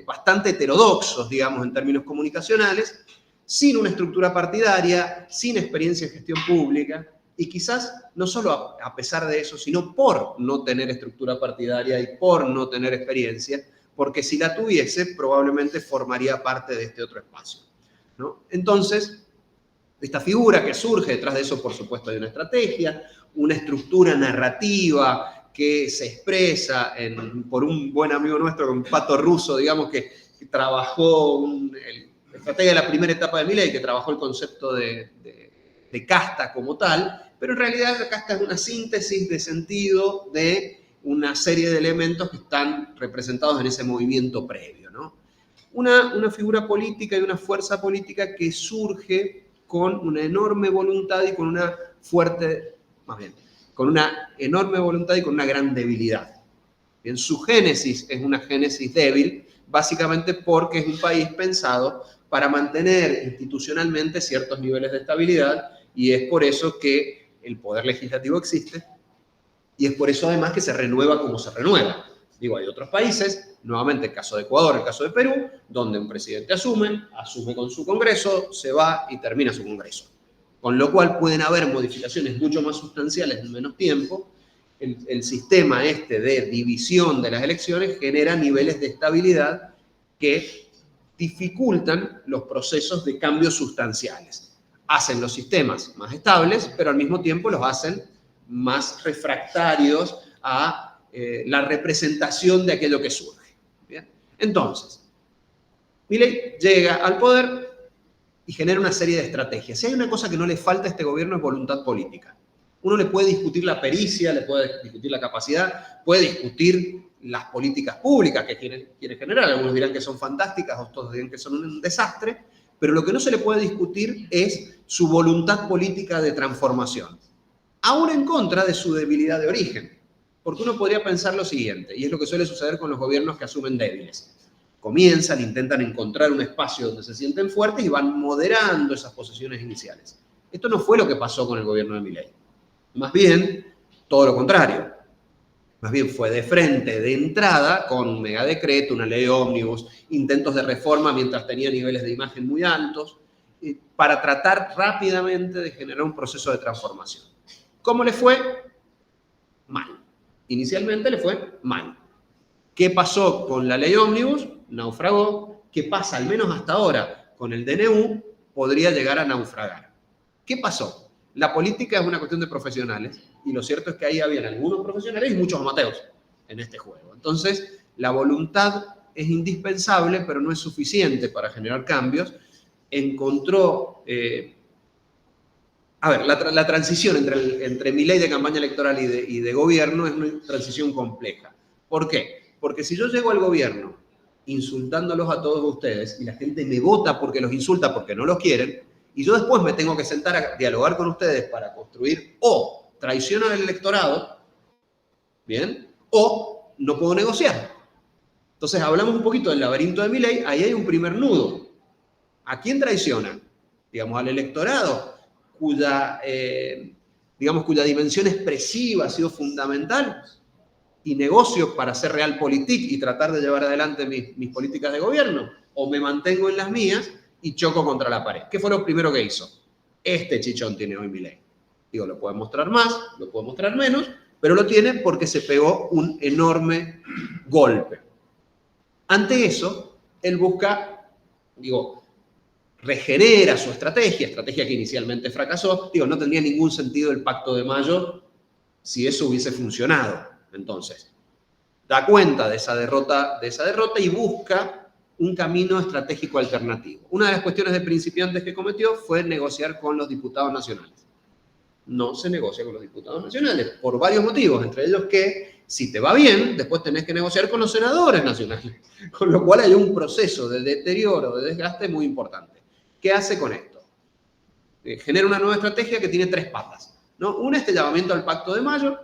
bastante heterodoxos, digamos, en términos comunicacionales, sin una estructura partidaria, sin experiencia en gestión pública, y quizás no solo a pesar de eso, sino por no tener estructura partidaria y por no tener experiencia, porque si la tuviese, probablemente formaría parte de este otro espacio, ¿no? Entonces, esta figura que surge, detrás de eso, por supuesto, hay una estrategia, una estructura narrativa que se expresa por un buen amigo nuestro, con Pato Russo, digamos, que trabajó, el estratega de la primera etapa de Milei, que trabajó el concepto de casta como tal, pero en realidad la casta es una síntesis de sentido de una serie de elementos que están representados en ese movimiento previo, ¿no? Una figura política y una fuerza política que surge con una enorme voluntad y con una fuerte, más bien, con una enorme voluntad y con una gran debilidad. Bien, su génesis es una génesis débil, básicamente porque es un país pensado para mantener institucionalmente ciertos niveles de estabilidad, y es por eso que el poder legislativo existe, y es por eso además que se renueva como se renueva. Digo, hay otros países, nuevamente el caso de Ecuador, el caso de Perú, donde un presidente asume con su Congreso, se va y termina su Congreso. Con lo cual pueden haber modificaciones mucho más sustanciales en menos tiempo. El sistema de división de las elecciones genera niveles de estabilidad que dificultan los procesos de cambios sustanciales. Hacen los sistemas más estables, pero al mismo tiempo los hacen más refractarios a la representación de aquello que surge. ¿Bien? Entonces, Milei llega al poder y genera una serie de estrategias. Si hay una cosa que no le falta a este gobierno es voluntad política. Uno le puede discutir la pericia, le puede discutir la capacidad, puede discutir las políticas públicas que quiere generar. Algunos dirán que son fantásticas, otros dirán que son un desastre, pero lo que no se le puede discutir es su voluntad política de transformación, aún en contra de su debilidad de origen. Porque uno podría pensar lo siguiente, y es lo que suele suceder con los gobiernos que asumen débiles. Comienzan, intentan encontrar un espacio donde se sienten fuertes y van moderando esas posiciones iniciales. Esto no fue lo que pasó con el gobierno de Milei. Más bien, todo lo contrario. Más bien fue de frente, de entrada, con un megadecreto, una ley ómnibus, intentos de reforma mientras tenía niveles de imagen muy altos, para tratar rápidamente de generar un proceso de transformación. ¿Cómo le fue? Mal. Inicialmente le fue mal. ¿Qué pasó con la ley ómnibus? Naufragó. ¿Qué pasa, al menos hasta ahora, con el DNU? Podría llegar a naufragar. ¿Qué pasó? La política es una cuestión de profesionales, y lo cierto es que ahí habían algunos profesionales y muchos amateurs en este juego. Entonces, la voluntad es indispensable, pero no es suficiente para generar cambios. Encontró... la transición entre mi ley de campaña electoral y de gobierno es una transición compleja. ¿Por qué? Porque si yo llego al gobierno insultándolos a todos ustedes y la gente me vota porque los insulta porque no los quieren, y yo después me tengo que sentar a dialogar con ustedes para construir o traición al electorado, ¿bien? O no puedo negociar. Entonces hablamos un poquito del laberinto de Milei, ahí hay un primer nudo. ¿A quién traiciona? Digamos, al electorado, cuya dimensión expresiva ha sido fundamental, y negocio para hacer realpolitik y tratar de llevar adelante mis políticas de gobierno, o me mantengo en las mías y choco contra la pared. ¿Qué fue lo primero que hizo? Este chichón tiene hoy Milei. Digo, lo puede mostrar más, lo puede mostrar menos, pero lo tiene porque se pegó un enorme golpe. Ante eso, él busca, regenera su estrategia que inicialmente fracasó. No tendría ningún sentido el Pacto de Mayo si eso hubiese funcionado. Entonces, da cuenta de esa derrota y busca un camino estratégico alternativo. Una de las cuestiones de principiantes que cometió fue negociar con los diputados nacionales. No se negocia con los diputados nacionales por varios motivos, entre ellos que si te va bien, después tenés que negociar con los senadores nacionales, con lo cual hay un proceso de deterioro, de desgaste muy importante. ¿Qué hace con esto? Genera una nueva estrategia que tiene 3 patas, ¿no? Una, este llamamiento al Pacto de Mayo,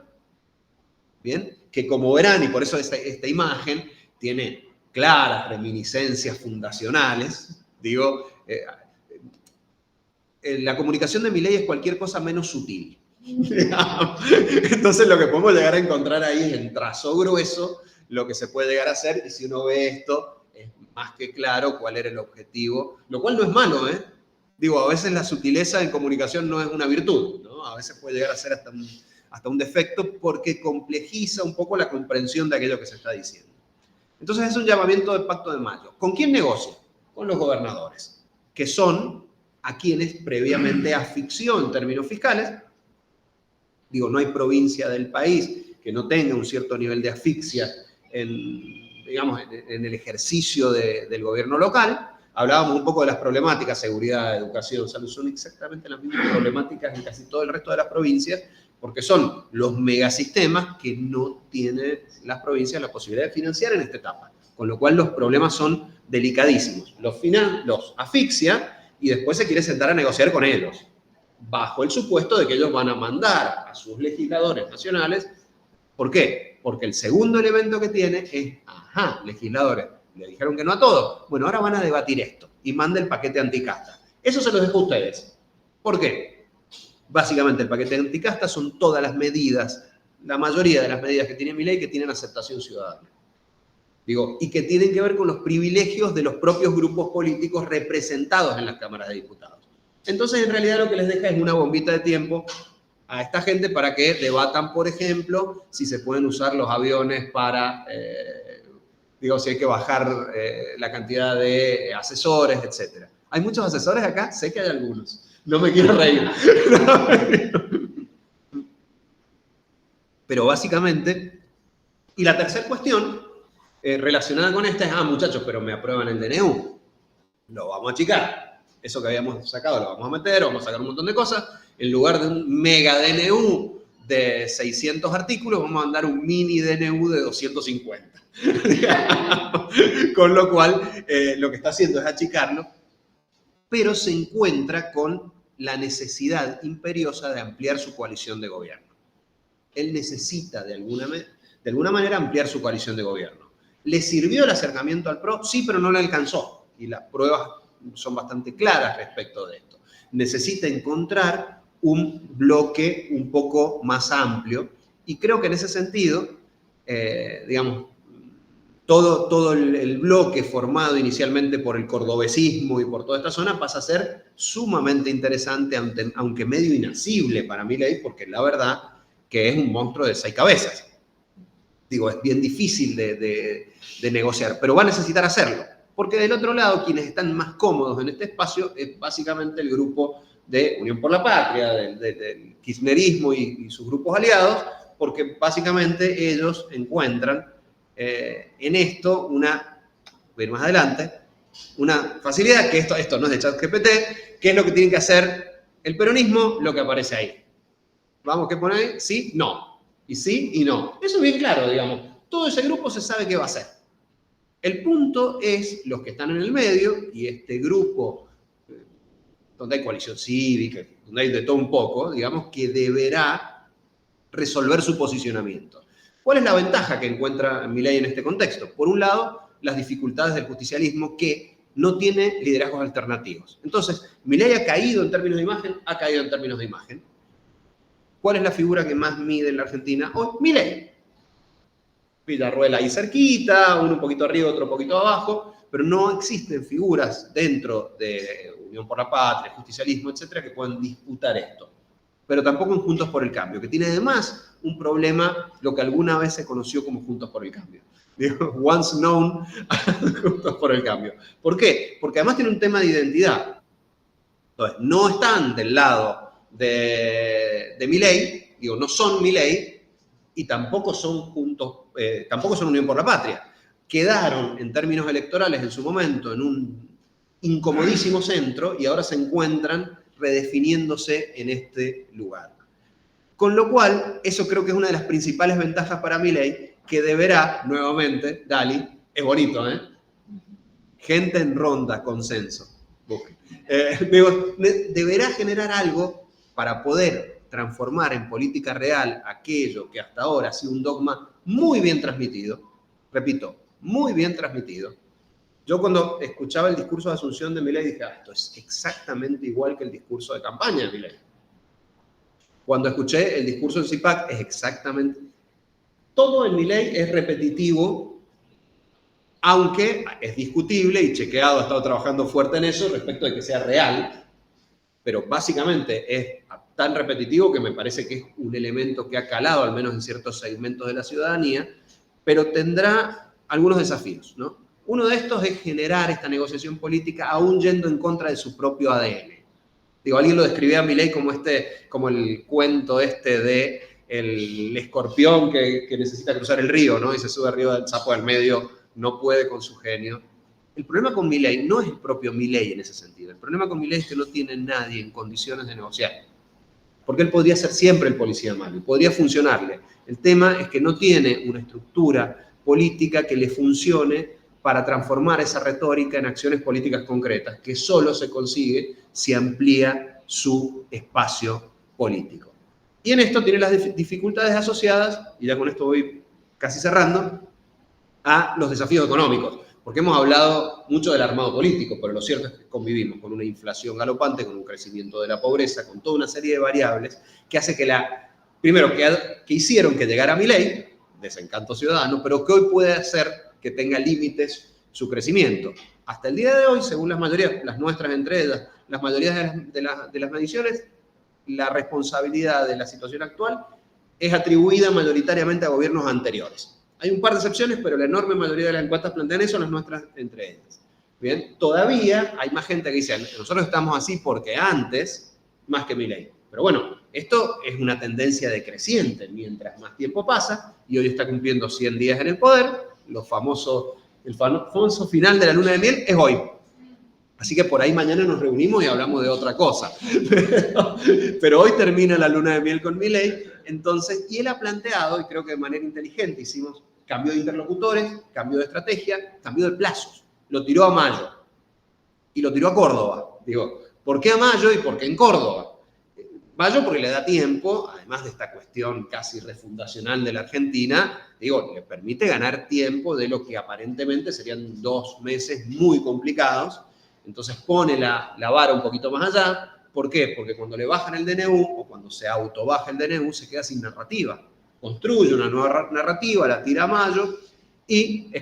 ¿bien? Que como verán, y por eso esta imagen tiene claras reminiscencias fundacionales, la comunicación de Milei es cualquier cosa menos sutil. Entonces lo que podemos llegar a encontrar ahí es en trazo grueso lo que se puede llegar a hacer, y si uno ve esto, es más que claro cuál era el objetivo, lo cual no es malo, ¿eh? A veces la sutileza en comunicación no es una virtud, ¿no? A veces puede llegar a ser hasta un defecto porque complejiza un poco la comprensión de aquello que se está diciendo. Entonces es un llamamiento del Pacto de Mayo. ¿Con quién negocia? Con los gobernadores, que son a quienes previamente asfixió en términos fiscales. No hay provincia del país que no tenga un cierto nivel de asfixia en el ejercicio del gobierno local. Hablábamos un poco de las problemáticas, seguridad, educación, salud, son exactamente las mismas problemáticas en casi todo el resto de las provincias, porque son los megasistemas que no tienen las provincias la posibilidad de financiar en esta etapa, con lo cual los problemas son delicadísimos. Los asfixia y después se quiere sentar a negociar con ellos, bajo el supuesto de que ellos van a mandar a sus legisladores nacionales. ¿Por qué? Porque el segundo elemento que tiene es, legisladores, le dijeron que no a todo. Bueno, ahora van a debatir esto y manda el paquete anticasta. Eso se los dejo a ustedes. ¿Por qué? Básicamente el paquete anticasta son todas las medidas, la mayoría de las medidas que tiene Milei que tienen aceptación ciudadana. Y que tienen que ver con los privilegios de los propios grupos políticos representados en las cámaras de diputados. Entonces, en realidad, lo que les deja es una bombita de tiempo a esta gente para que debatan, por ejemplo, si se pueden usar los aviones para, si hay que bajar la cantidad de asesores, etc. ¿Hay muchos asesores acá? Sé que hay algunos. No me quiero reír. Pero básicamente, y la tercera cuestión relacionada con esta es, muchachos, pero me aprueban el DNU. Lo vamos a achicar. Eso que habíamos sacado lo vamos a meter, vamos a sacar un montón de cosas. En lugar de un mega DNU de 600 artículos, vamos a mandar un mini DNU de 250. Con lo cual, lo que está haciendo es achicarlo, pero se encuentra con la necesidad imperiosa de ampliar su coalición de gobierno. Él necesita, de alguna manera, ampliar su coalición de gobierno. ¿Le sirvió el acercamiento al PRO? Sí, pero no le alcanzó. Y las pruebas son bastante claras respecto de esto. Necesita encontrar un bloque un poco más amplio. Y creo que en ese sentido, todo el bloque formado inicialmente por el cordobesismo y por toda esta zona pasa a ser sumamente interesante, aunque medio inasible para Milei, porque la verdad que es un monstruo de 6 cabezas. Es bien difícil de negociar, pero va a necesitar hacerlo. Porque del otro lado, quienes están más cómodos en este espacio es básicamente el grupo de Unión por la Patria, del kirchnerismo y sus grupos aliados, porque básicamente ellos encuentran en esto voy a ir más adelante, una facilidad, que esto no es de ChatGPT, que es lo que tienen que hacer el peronismo, lo que aparece ahí. Vamos, ¿qué pone ahí? Sí, no. Y sí y no. Eso es bien claro, Todo ese grupo se sabe qué va a hacer. El punto es los que están en el medio y este grupo, donde hay coalición cívica, donde hay de todo un poco, que deberá resolver su posicionamiento. ¿Cuál es la ventaja que encuentra Milei en este contexto? Por un lado, las dificultades del justicialismo que no tiene liderazgos alternativos. Entonces, Milei ha caído en términos de imagen, ¿Cuál es la figura que más mide en la Argentina hoy? Milei. Villarruel ahí cerquita, uno un poquito arriba, otro un poquito abajo, pero no existen figuras dentro de Unión por la Patria, justicialismo, etcétera, que puedan disputar esto. Pero tampoco en Juntos por el Cambio, que tiene además un problema, lo que alguna vez se conoció como Juntos por el Cambio. Once known, Juntos por el Cambio. ¿Por qué? Porque además tiene un tema de identidad. Entonces, no están del lado de Milei, no son Milei, y tampoco son tampoco son Unión por la Patria. Quedaron en términos electorales en su momento en un incomodísimo centro y ahora se encuentran redefiniéndose en este lugar. Con lo cual, eso creo que es una de las principales ventajas para Milei, que deberá, nuevamente, Dali, es bonito, gente en ronda, consenso. Deberá generar algo para poder transformar en política real aquello que hasta ahora ha sido un dogma muy bien transmitido, repito, muy bien transmitido. Yo cuando escuchaba el discurso de Asunción de Milei dije, esto es exactamente igual que el discurso de campaña de Milei. Cuando escuché el discurso de CIPAC es exactamente... Todo en Milei es repetitivo, aunque es discutible y Chequeado ha estado trabajando fuerte en eso respecto de que sea real, pero básicamente es tan repetitivo que me parece que es un elemento que ha calado, al menos en ciertos segmentos de la ciudadanía, pero tendrá algunos desafíos, ¿no? Uno de estos es generar esta negociación política aún yendo en contra de su propio ADN. Alguien lo describía a Milei como el cuento de el escorpión que necesita cruzar el río, ¿no? Y se sube arriba del sapo del medio, no puede con su genio. El problema con Milei no es el propio Milei en ese sentido. El problema con Milei es que no tiene nadie en condiciones de negociar. Porque él podría ser siempre el policía malo y podría funcionarle. El tema es que no tiene una estructura política que le funcione para transformar esa retórica en acciones políticas concretas, que solo se consigue si amplía su espacio político. Y en esto tiene las dificultades asociadas, y ya con esto voy casi cerrando, a los desafíos económicos. Porque hemos hablado mucho del armado político, pero lo cierto es que convivimos con una inflación galopante, con un crecimiento de la pobreza, con toda una serie de variables que hace que primero, que hicieron que llegara Milei, desencanto ciudadano, pero que hoy puede hacer que tenga límites su crecimiento. Hasta el día de hoy, según las mayorías, las nuestras entre ellas, las mayorías de las mediciones, la responsabilidad de la situación actual es atribuida mayoritariamente a gobiernos anteriores. Hay un par de excepciones, pero la enorme mayoría de las encuestas plantean eso, las nuestras entre ellas. Bien, todavía hay más gente que dice, nosotros estamos así porque antes, más que Milei. Pero bueno, esto es una tendencia decreciente mientras más tiempo pasa, y hoy está cumpliendo 100 días en el poder, el famoso final de la luna de miel es hoy. Así que por ahí mañana nos reunimos y hablamos de otra cosa. Pero hoy termina la luna de miel con Milei, entonces, y él ha planteado, y creo que de manera inteligente hicimos cambio de interlocutores, cambio de estrategia, cambio de plazos. Lo tiró a Mayo y lo tiró a Córdoba. Digo, ¿por qué a Mayo y por qué en Córdoba? Mayo porque le da tiempo, además de esta cuestión casi refundacional de la Argentina, digo, le permite ganar tiempo de lo que aparentemente serían 2 meses muy complicados. Entonces pone la vara un poquito más allá. ¿Por qué? Porque cuando le bajan el DNU o cuando se autobaja el DNU se queda sin narrativa. Construye una nueva narrativa, la tira a Mayo y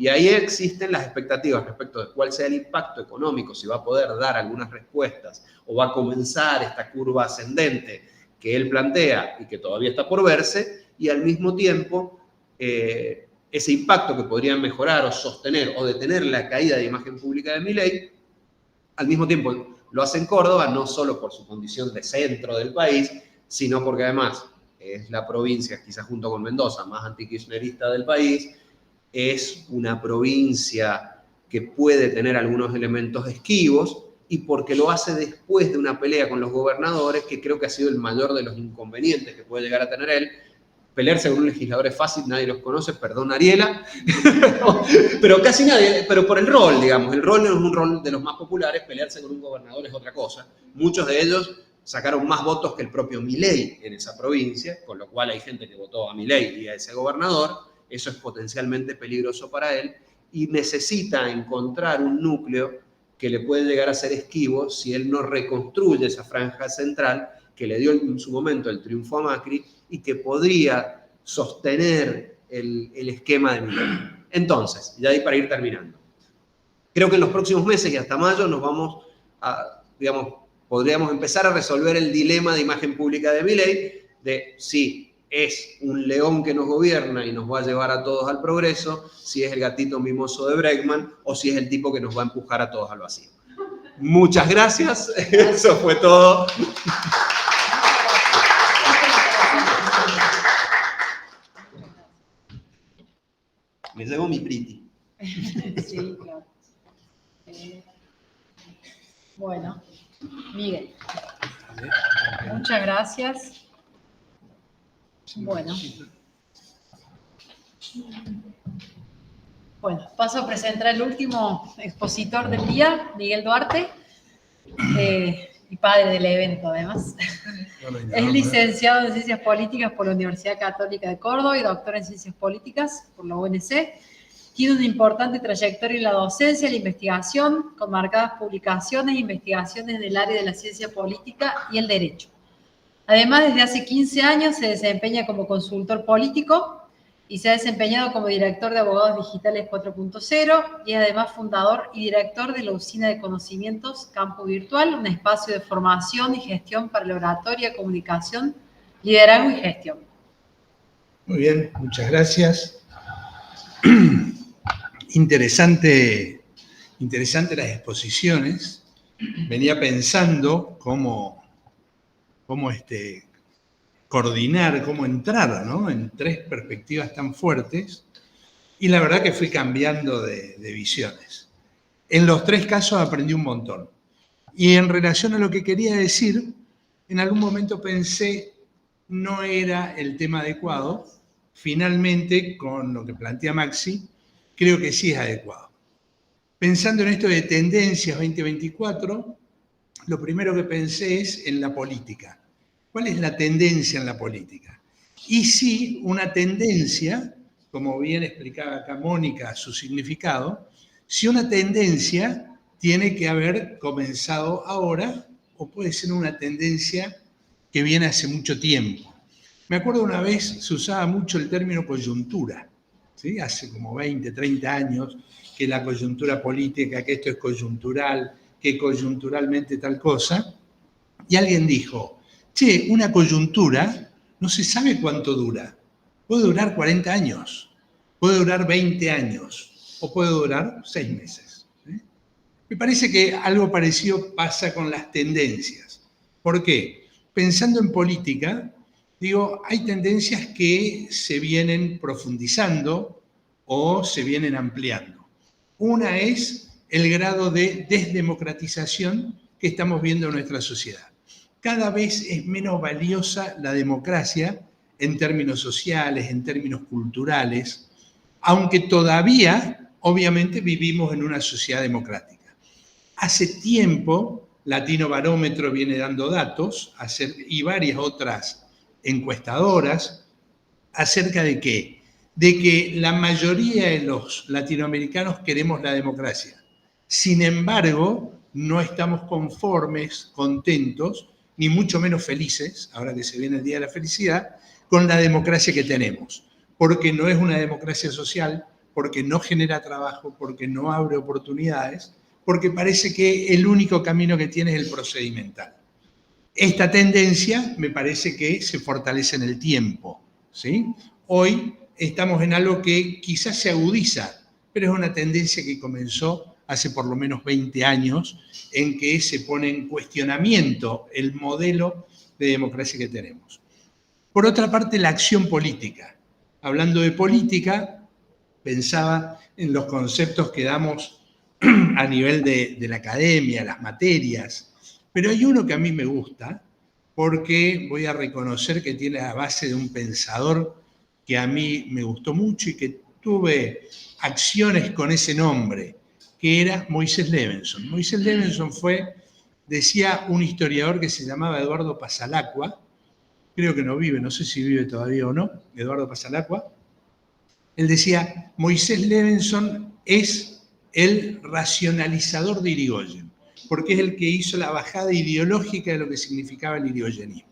ahí existen las expectativas respecto de cuál sea el impacto económico, si va a poder dar algunas respuestas o va a comenzar esta curva ascendente que él plantea y que todavía está por verse, y al mismo tiempo ese impacto que podría mejorar o sostener o detener la caída de imagen pública de Milei, al mismo tiempo lo hace en Córdoba, no solo por su condición de centro del país, sino porque además es la provincia, quizás junto con Mendoza, más antikirchnerista del país, es una provincia que puede tener algunos elementos esquivos, y porque lo hace después de una pelea con los gobernadores, que creo que ha sido el mayor de los inconvenientes que puede llegar a tener él. Pelearse con un legislador es fácil, nadie los conoce, perdón Ariela, pero casi nadie, pero por el rol, digamos, el rol no es un rol de los más populares, pelearse con un gobernador es otra cosa. Muchos de ellos sacaron más votos que el propio Milei en esa provincia, con lo cual hay gente que votó a Milei y a ese gobernador. Eso es potencialmente peligroso para él, y necesita encontrar un núcleo que le puede llegar a ser esquivo si él no reconstruye esa franja central que le dio en su momento el triunfo a Macri y que podría sostener el esquema de Milei. Entonces, ya ahí para ir terminando, creo que en los próximos meses y hasta mayo nos vamos a, digamos, podríamos empezar a resolver el dilema de imagen pública de Milei, de si es un león que nos gobierna y nos va a llevar a todos al progreso, si es el gatito mimoso de Bregman o si es el tipo que nos va a empujar a todos al vacío. Muchas gracias, eso fue todo. Me llevo mi Priti. Sí, claro. Bueno, Miguel, muchas gracias. Bueno, paso a presentar al último expositor del día, Miguel Duarte, y padre del evento además. Es licenciado en Ciencias Políticas por la Universidad Católica de Córdoba y doctor en Ciencias Políticas por la UNC. Tiene una importante trayectoria en la docencia, la investigación, con marcadas publicaciones e investigaciones en el área de la ciencia política y el derecho. Además, desde hace 15 años se desempeña como consultor político y se ha desempeñado como director de Abogados Digitales 4.0 y es además fundador y director de la Usina de Conocimientos Campo Virtual, un espacio de formación y gestión para la oratoria, comunicación, liderazgo y gestión. Muy bien, muchas gracias. Interesante las exposiciones. Venía pensando cómo coordinar, cómo entrar, ¿no?, en 3 perspectivas tan fuertes, y la verdad que fui cambiando de visiones. En los 3 casos aprendí un montón. Y en relación a lo que quería decir, en algún momento pensé no era el tema adecuado. Finalmente, con lo que plantea Maxi, creo que sí es adecuado. Pensando en esto de tendencias 2024, lo primero que pensé es en la política. ¿Cuál es la tendencia en la política? Y sí, una tendencia, como bien explicaba acá Mónica su significado, si una tendencia tiene que haber comenzado ahora o puede ser una tendencia que viene hace mucho tiempo. Me acuerdo una vez se usaba mucho el término coyuntura, ¿sí? Hace como 20, 30 años, que la coyuntura política, que esto es coyuntural, que coyunturalmente tal cosa, y alguien dijo, che, una coyuntura no se sabe cuánto dura, puede durar 40 años, puede durar 20 años, o puede durar 6 meses. Me parece que algo parecido pasa con las tendencias. ¿Por qué? Pensando en política, digo, hay tendencias que se vienen profundizando o se vienen ampliando. Una es el grado de desdemocratización que estamos viendo en nuestra sociedad. Cada vez es menos valiosa la democracia en términos sociales, en términos culturales, aunque todavía, obviamente, vivimos en una sociedad democrática. Hace tiempo, Latino Barómetro viene dando datos y varias otras encuestadoras acerca de qué. De que la mayoría de los latinoamericanos queremos la democracia. Sin embargo, no estamos conformes, contentos, ni mucho menos felices, ahora que se viene el Día de la Felicidad, con la democracia que tenemos. Porque no es una democracia social, porque no genera trabajo, porque no abre oportunidades, porque parece que el único camino que tiene es el procedimental. Esta tendencia me parece que se fortalece en el tiempo, ¿sí? Hoy estamos en algo que quizás se agudiza, pero es una tendencia que comenzó hace por lo menos 20 años, en que se pone en cuestionamiento el modelo de democracia que tenemos. Por otra parte, la acción política. Hablando de política, pensaba en los conceptos que damos a nivel de la academia, las materias, pero hay uno que a mí me gusta, porque voy a reconocer que tiene la base de un pensador que a mí me gustó mucho y que tuve acciones con ese nombre, que era Moisés Levenson. Moisés Levenson decía un historiador que se llamaba Eduardo Pasalacqua, creo que no vive, no sé si vive todavía o no, Eduardo Pasalacqua. Él decía, Moisés Levenson es el racionalizador de Irigoyen, porque es el que hizo la bajada ideológica de lo que significaba el irigoyenismo.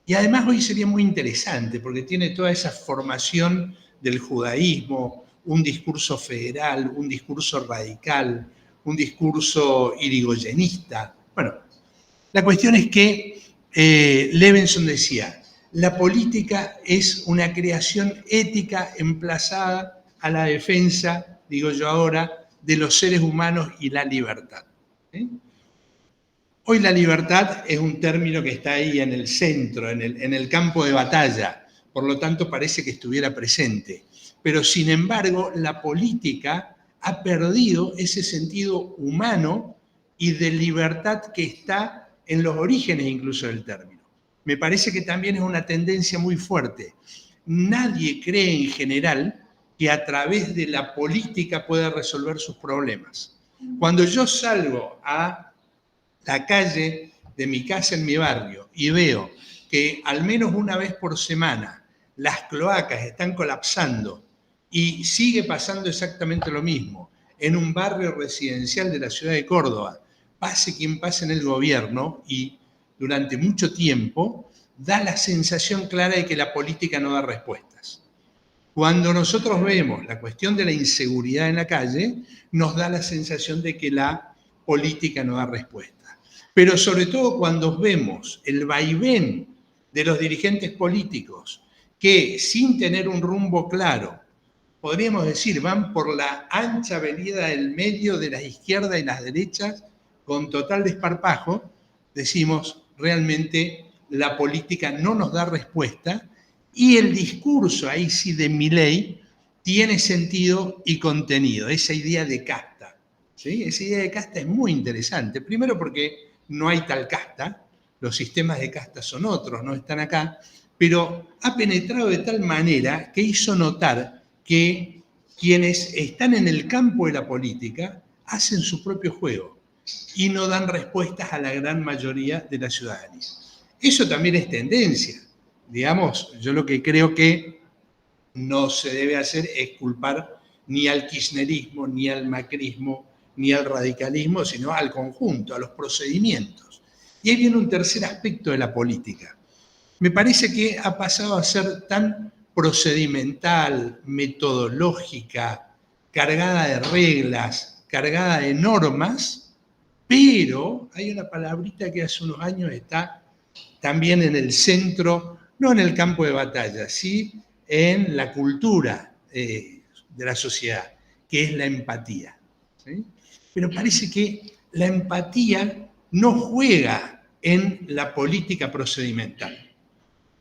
Y además hoy sería muy interesante, porque tiene toda esa formación del judaísmo, un discurso federal, un discurso radical, un discurso irigoyenista. Bueno, la cuestión es que Levenson decía, la política es una creación ética emplazada a la defensa, digo yo ahora, de los seres humanos y la libertad. ¿Sí? Hoy la libertad es un término que está ahí en el centro, en el campo de batalla, por lo tanto parece que estuviera presente. Pero sin embargo, la política ha perdido ese sentido humano y de libertad que está en los orígenes incluso del término. Me parece que también es una tendencia muy fuerte. Nadie cree en general que a través de la política pueda resolver sus problemas. Cuando yo salgo a la calle de mi casa en mi barrio y veo que al menos una vez por semana las cloacas están colapsando y sigue pasando exactamente lo mismo en un barrio residencial de la ciudad de Córdoba, pase quien pase en el gobierno y durante mucho tiempo, da la sensación clara de que la política no da respuestas. Cuando nosotros vemos la cuestión de la inseguridad en la calle, nos da la sensación de que la política no da respuesta. Pero sobre todo cuando vemos el vaivén de los dirigentes políticos que sin tener un rumbo claro, podríamos decir, van por la ancha avenida del medio de las izquierdas y las derechas con total desparpajo, decimos realmente la política no nos da respuesta y el discurso ahí sí de Milei tiene sentido y contenido, esa idea de casta. ¿Sí? Esa idea de casta es muy interesante, primero porque no hay tal casta, los sistemas de casta son otros, no están acá, pero ha penetrado de tal manera que hizo notar que quienes están en el campo de la política hacen su propio juego y no dan respuestas a la gran mayoría de la ciudadanía. Eso también es tendencia. Digamos, yo lo que creo que no se debe hacer es culpar ni al kirchnerismo, ni al macrismo, ni al radicalismo, sino al conjunto, a los procedimientos. Y ahí viene un tercer aspecto de la política. Me parece que ha pasado a ser tan procedimental, metodológica, cargada de reglas, cargada de normas, pero hay una palabrita que hace unos años está también en el centro, no en el campo de batalla, sí en la cultura de la sociedad, que es la empatía. ¿Sí? Pero parece que la empatía no juega en la política procedimental.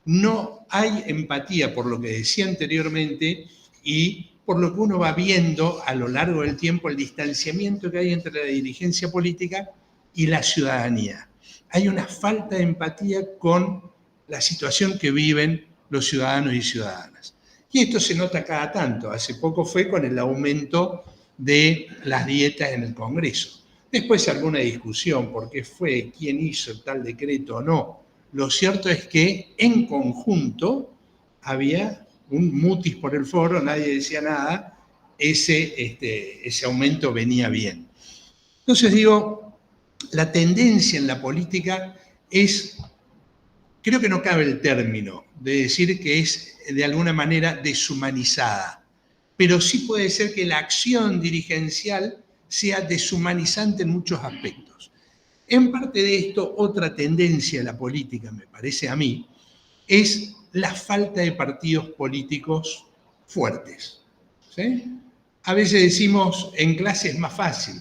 No hay empatía, por lo que decía anteriormente, y por lo que uno va viendo a lo largo del tiempo, el distanciamiento que hay entre la dirigencia política y la ciudadanía. Hay una falta de empatía con la situación que viven los ciudadanos y ciudadanas. Y esto se nota cada tanto. Hace poco fue con el aumento de las dietas en el Congreso. Después se armó una discusión por qué fue, quién hizo tal decreto o no. Lo cierto es que en conjunto había un mutis por el foro, nadie decía nada, ese aumento venía bien. Entonces digo, la tendencia en la política es, creo que no cabe el término de decir que es de alguna manera deshumanizada, pero sí puede ser que la acción dirigencial sea deshumanizante en muchos aspectos. En parte de esto, otra tendencia de la política, me parece a mí, es la falta de partidos políticos fuertes. ¿Sí? A veces decimos, en clase es más fácil,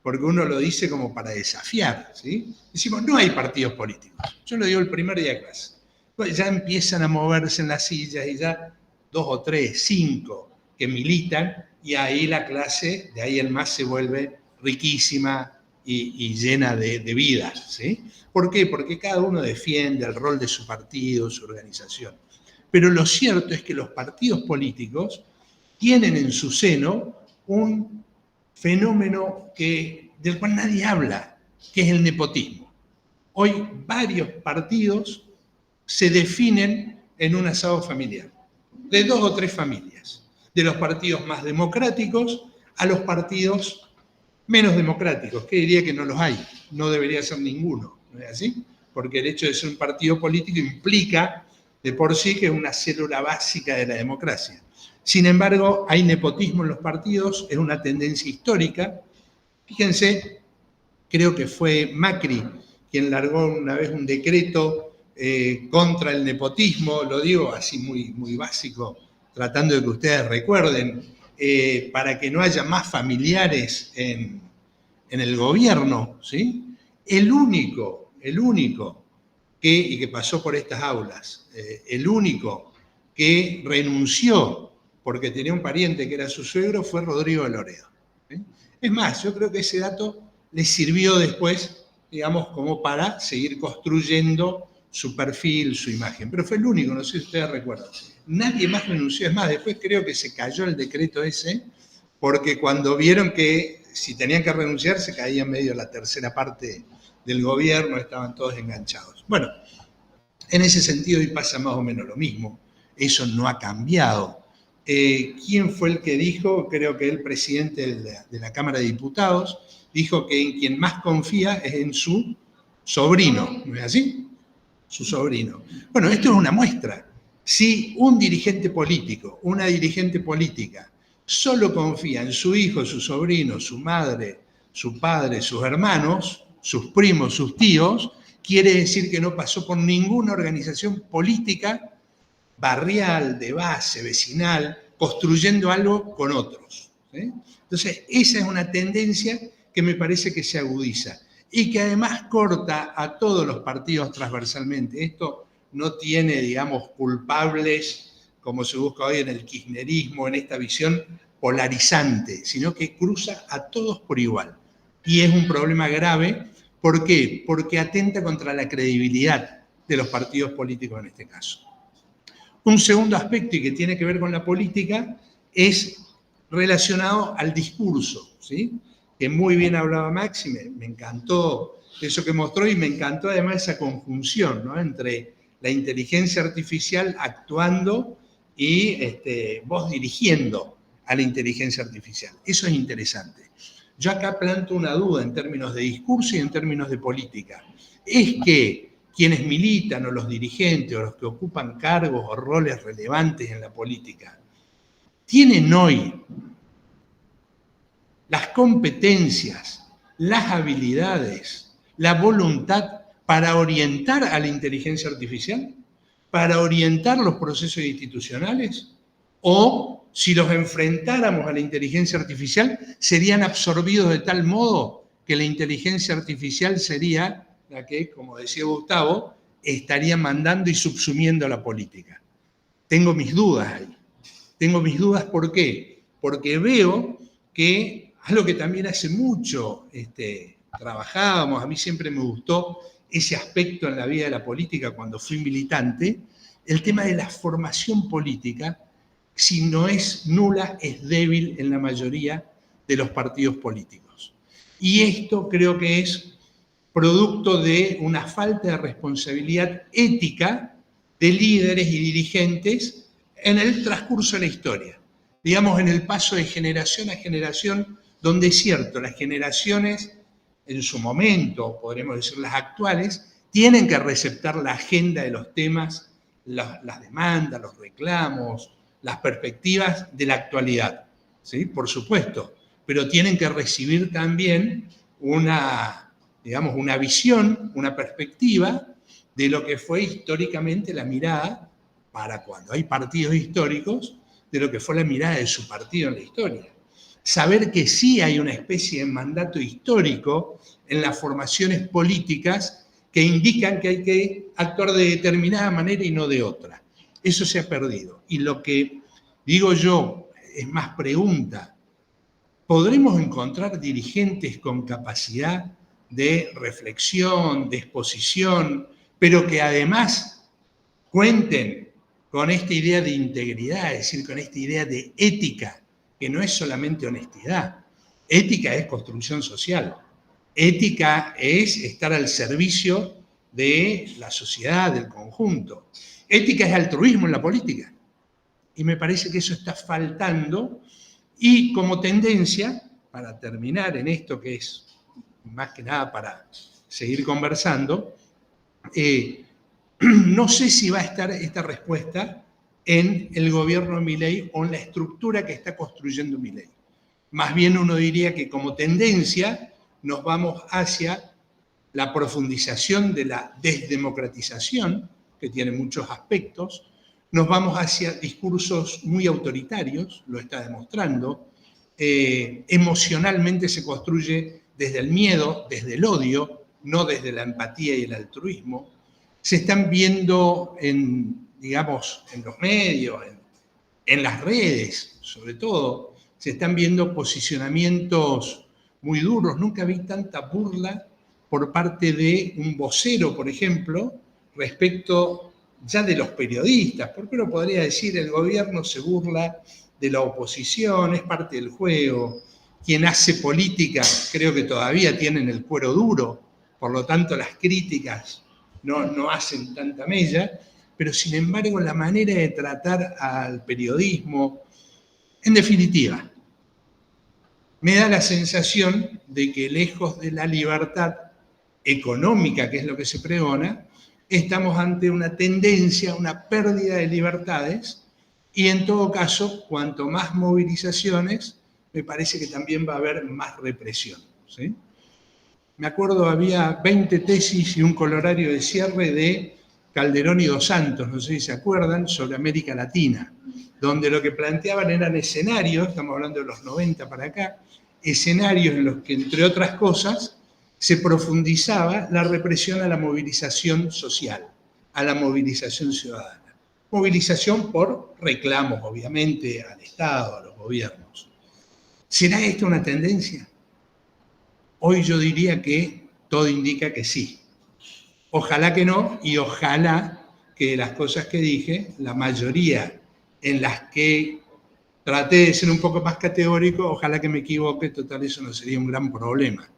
porque uno lo dice como para desafiar. ¿Sí? Decimos, no hay partidos políticos. Yo lo digo el primer día de clase. Pues ya empiezan a moverse en las sillas y ya 2 o 3, 5 que militan, y ahí la clase, de ahí en más, se vuelve riquísima y llena de vida. ¿Sí? ¿Por qué? Porque cada uno defiende el rol de su partido, su organización. Pero lo cierto es que los partidos políticos tienen en su seno un fenómeno del cual nadie habla, que es el nepotismo. Hoy varios partidos se definen en un asado familiar, de 2 o 3 familias, de los partidos más democráticos a los partidos menos democráticos, que diría que no los hay, no debería ser ninguno, ¿no es así? Porque el hecho de ser un partido político implica de por sí que es una célula básica de la democracia. Sin embargo, hay nepotismo en los partidos, es una tendencia histórica. Fíjense, creo que fue Macri quien largó una vez un decreto contra el nepotismo, lo digo así muy, muy básico, tratando de que ustedes recuerden, para que no haya más familiares en el gobierno, ¿sí? El único que pasó por estas aulas, el único que renunció porque tenía un pariente que era su suegro fue Rodrigo de Loredo. ¿Sí? Es más, yo creo que ese dato le sirvió después, digamos, como para seguir construyendo su perfil, su imagen. Pero fue el único, no sé si ustedes recuerdan. Nadie más renunció. Es más, después creo que se cayó el decreto ese, porque cuando vieron que si tenían que renunciar, se caía en medio la tercera parte del gobierno, estaban todos enganchados. Bueno, en ese sentido hoy pasa más o menos lo mismo. Eso no ha cambiado. ¿Quién fue el que dijo? Creo que el presidente de la Cámara de Diputados dijo que en quien más confía es en su sobrino. ¿No es así? Su sobrino. Bueno, esto es una muestra. Si un dirigente político, una dirigente política, solo confía en su hijo, su sobrino, su madre, su padre, sus hermanos, sus primos, sus tíos, quiere decir que no pasó por ninguna organización política barrial, de base, vecinal, construyendo algo con otros. ¿Sí? Entonces, esa es una tendencia que me parece que se agudiza y que además corta a todos los partidos transversalmente. Esto no tiene, digamos, culpables, como se busca hoy en el kirchnerismo, en esta visión polarizante, sino que cruza a todos por igual. Y es un problema grave. ¿Por qué? Porque atenta contra la credibilidad de los partidos políticos en este caso. Un segundo aspecto y que tiene que ver con la política es relacionado al discurso, ¿sí? Que muy bien hablaba Maxi, me encantó eso que mostró y me encantó además esa conjunción, ¿no? Entre la inteligencia artificial actuando y vos dirigiendo a la inteligencia artificial. Eso es interesante. Yo acá planto una duda en términos de discurso y en términos de política. Es que quienes militan o los dirigentes o los que ocupan cargos o roles relevantes en la política tienen hoy las competencias, las habilidades, la voluntad para orientar a la inteligencia artificial, para orientar los procesos institucionales, o si los enfrentáramos a la inteligencia artificial, serían absorbidos de tal modo que la inteligencia artificial sería la que, como decía Gustavo, estaría mandando y subsumiendo la política. Tengo mis dudas ahí. Tengo mis dudas, ¿por qué? Porque veo que algo que también hace mucho trabajábamos, a mí siempre me gustó ese aspecto en la vida de la política cuando fui militante, el tema de la formación política, si no es nula, es débil en la mayoría de los partidos políticos. Y esto creo que es producto de una falta de responsabilidad ética de líderes y dirigentes en el transcurso de la historia. Digamos, en el paso de generación a generación, donde es cierto, las generaciones en su momento, podremos decir las actuales, tienen que receptar la agenda de los temas, las demandas, los reclamos, las perspectivas de la actualidad, ¿sí? Por supuesto, pero tienen que recibir también una visión, una perspectiva de lo que fue históricamente la mirada, para cuando hay partidos históricos, de lo que fue la mirada de su partido en la historia. Saber que sí hay una especie de mandato histórico en las formaciones políticas que indican que hay que actuar de determinada manera y no de otra. Eso se ha perdido. Y lo que digo yo es más pregunta. ¿Podremos encontrar dirigentes con capacidad de reflexión, de exposición, pero que además cuenten con esta idea de integridad, es decir, con esta idea de ética, que no es solamente honestidad? Ética es construcción social. Ética es estar al servicio de la sociedad, del conjunto. Ética es altruismo en la política. Y me parece que eso está faltando. Y como tendencia, para terminar en esto que es más que nada para seguir conversando, no sé si va a estar esta respuesta en el gobierno de Milei o en la estructura que está construyendo Milei. Más bien uno diría que como tendencia nos vamos hacia la profundización de la desdemocratización, que tiene muchos aspectos, nos vamos hacia discursos muy autoritarios, lo está demostrando, emocionalmente se construye desde el miedo, desde el odio, no desde la empatía y el altruismo. Se están viendo en los medios, en las redes, sobre todo, se están viendo posicionamientos muy duros. Nunca vi tanta burla por parte de un vocero, por ejemplo, respecto ya de los periodistas, porque uno podría decir el gobierno se burla de la oposición, es parte del juego. Quien hace política creo que todavía tienen el cuero duro, por lo tanto las críticas no hacen tanta mella, pero sin embargo la manera de tratar al periodismo, en definitiva, me da la sensación de que lejos de la libertad económica, que es lo que se pregona, estamos ante una tendencia, una pérdida de libertades, y en todo caso, cuanto más movilizaciones, me parece que también va a haber más represión, ¿sí? Me acuerdo, había 20 tesis y un colorario de cierre de Calderón y Dos Santos, no sé si se acuerdan, sobre América Latina, donde lo que planteaban eran escenarios, estamos hablando de los 90 para acá, escenarios en los que, entre otras cosas, se profundizaba la represión a la movilización social, a la movilización ciudadana. Movilización por reclamos, obviamente, al Estado, a los gobiernos. ¿Será esta una tendencia? Hoy yo diría que todo indica que sí. Ojalá que no, y ojalá que las cosas que dije, la mayoría en las que traté de ser un poco más categórico, ojalá que me equivoque, total, eso no sería un gran problema.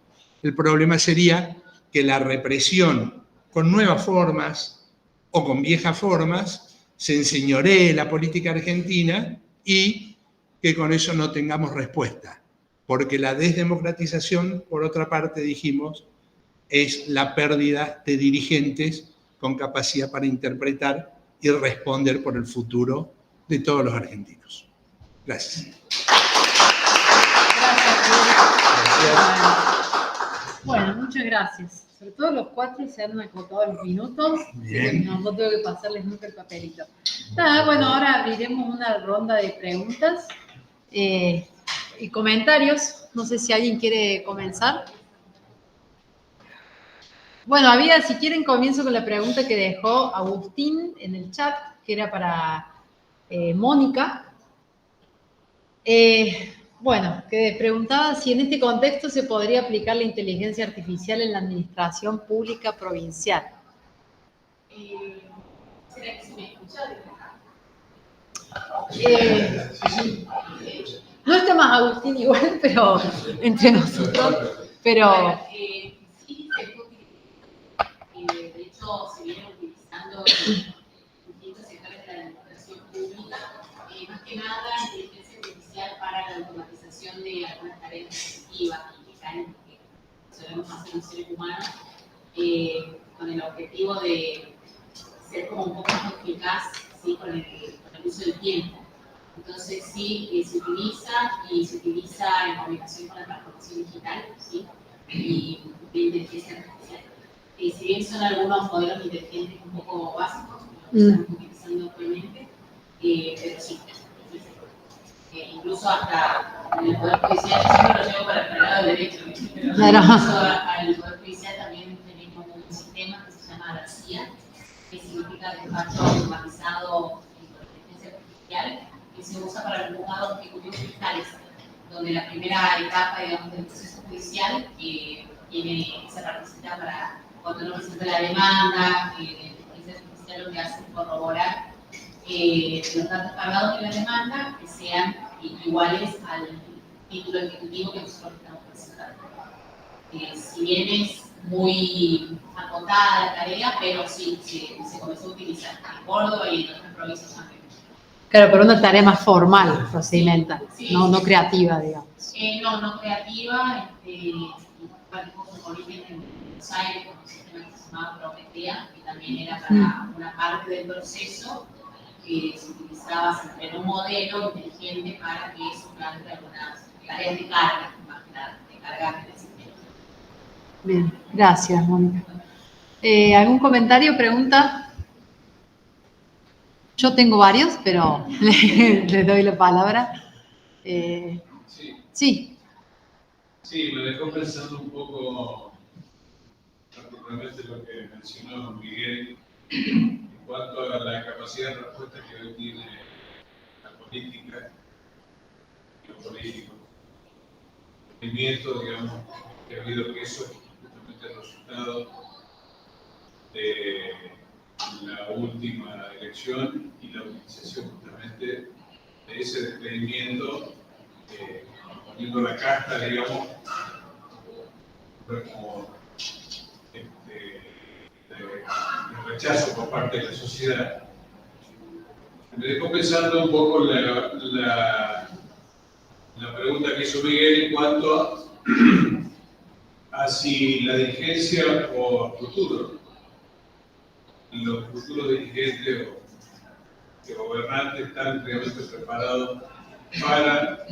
El problema sería que la represión con nuevas formas o con viejas formas se enseñoree la política argentina y que con eso no tengamos respuesta. Porque la desdemocratización, por otra parte, dijimos, es la pérdida de dirigentes con capacidad para interpretar y responder por el futuro de todos los argentinos. Gracias. Bueno, muchas gracias. Sobre todo los 4 se han acotado los minutos. Bien. No tengo que pasarles nunca el papelito. Nada, bueno, ahora abriremos una ronda de preguntas y comentarios. No sé si alguien quiere comenzar. Bueno, si quieren, comienzo con la pregunta que dejó Agustín en el chat, que era para Mónica. Bueno, que preguntaba si en este contexto se podría aplicar la inteligencia artificial en la administración pública provincial. ¿Será que se me escucha? No está más Agustín igual, pero entre nosotros. Pero Bueno, sí, se puede utilizar. De hecho, se viene utilizando en distintos sectores de la administración pública, más que nada inteligencia artificial para la automatización de algunas tareas repetitivas y mecánicas que solemos hacer los seres humanos, con el objetivo de ser como un poco más eficaz, ¿sí? con el uso del tiempo. Entonces sí, se utiliza en combinación con la transformación digital, ¿sí? Y de inteligencia artificial. Si bien son algunos modelos inteligentes un poco básicos, que estamos utilizando actualmente, pero sí. Incluso hasta en el Poder Judicial, yo siempre lo llevo para el lado derecho, pero claro. Incluso al Poder Judicial también tenemos un sistema que se llama DARCIA, que significa despacho automatizado en inteligencia artificial, que se usa para los juzgados ejecutivos fiscales, donde la primera etapa, digamos, del proceso judicial tiene esa partecita para cuando uno presenta la demanda, la inteligencia artificial lo que hace es corroborar los datos cargados de la demanda que sean iguales al título ejecutivo que nosotros estamos presentando. Si bien es muy acotada la tarea, pero sí se comenzó a utilizar en Córdoba y en otras provincias también. Claro, pero una tarea más formal, procedimental, Sí. no creativa, digamos. No creativa, participó con origen en Buenos Aires con un sistema que se llamaba Prometea, que también era para una parte del proceso que se utilizaba, se entrenó un modelo inteligente para que suplante algunas tareas de carga, más que nada, de carga del sistema. Bien, gracias, Mónica. ¿Algún comentario, pregunta? Yo tengo varios, pero les doy la palabra. Sí. Sí, me dejó pensando un poco, particularmente lo que mencionó Miguel, en cuanto a la capacidad de respuesta que hoy tiene la política y los políticos. El movimiento, digamos, que ha habido que eso es justamente el resultado de la última elección y la utilización justamente de ese despedimiento, poniendo la casta, digamos, como de rechazo por parte de la sociedad. Me dejó pensando un poco la pregunta que hizo Miguel en cuanto a si la dirigencia o futuro, los futuros dirigentes o gobernantes están realmente preparados para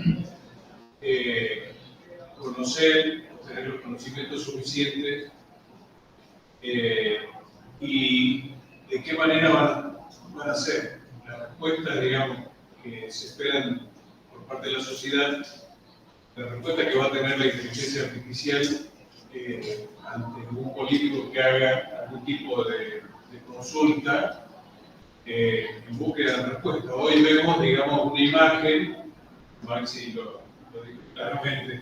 conocer, tener los conocimientos suficientes y de qué manera van a ser las respuestas, digamos, que se esperan por parte de la sociedad, la respuesta que va a tener la inteligencia artificial ante un político que haga algún tipo de consulta en búsqueda de respuesta. Hoy vemos, digamos, una imagen, Maxi lo dijo claramente,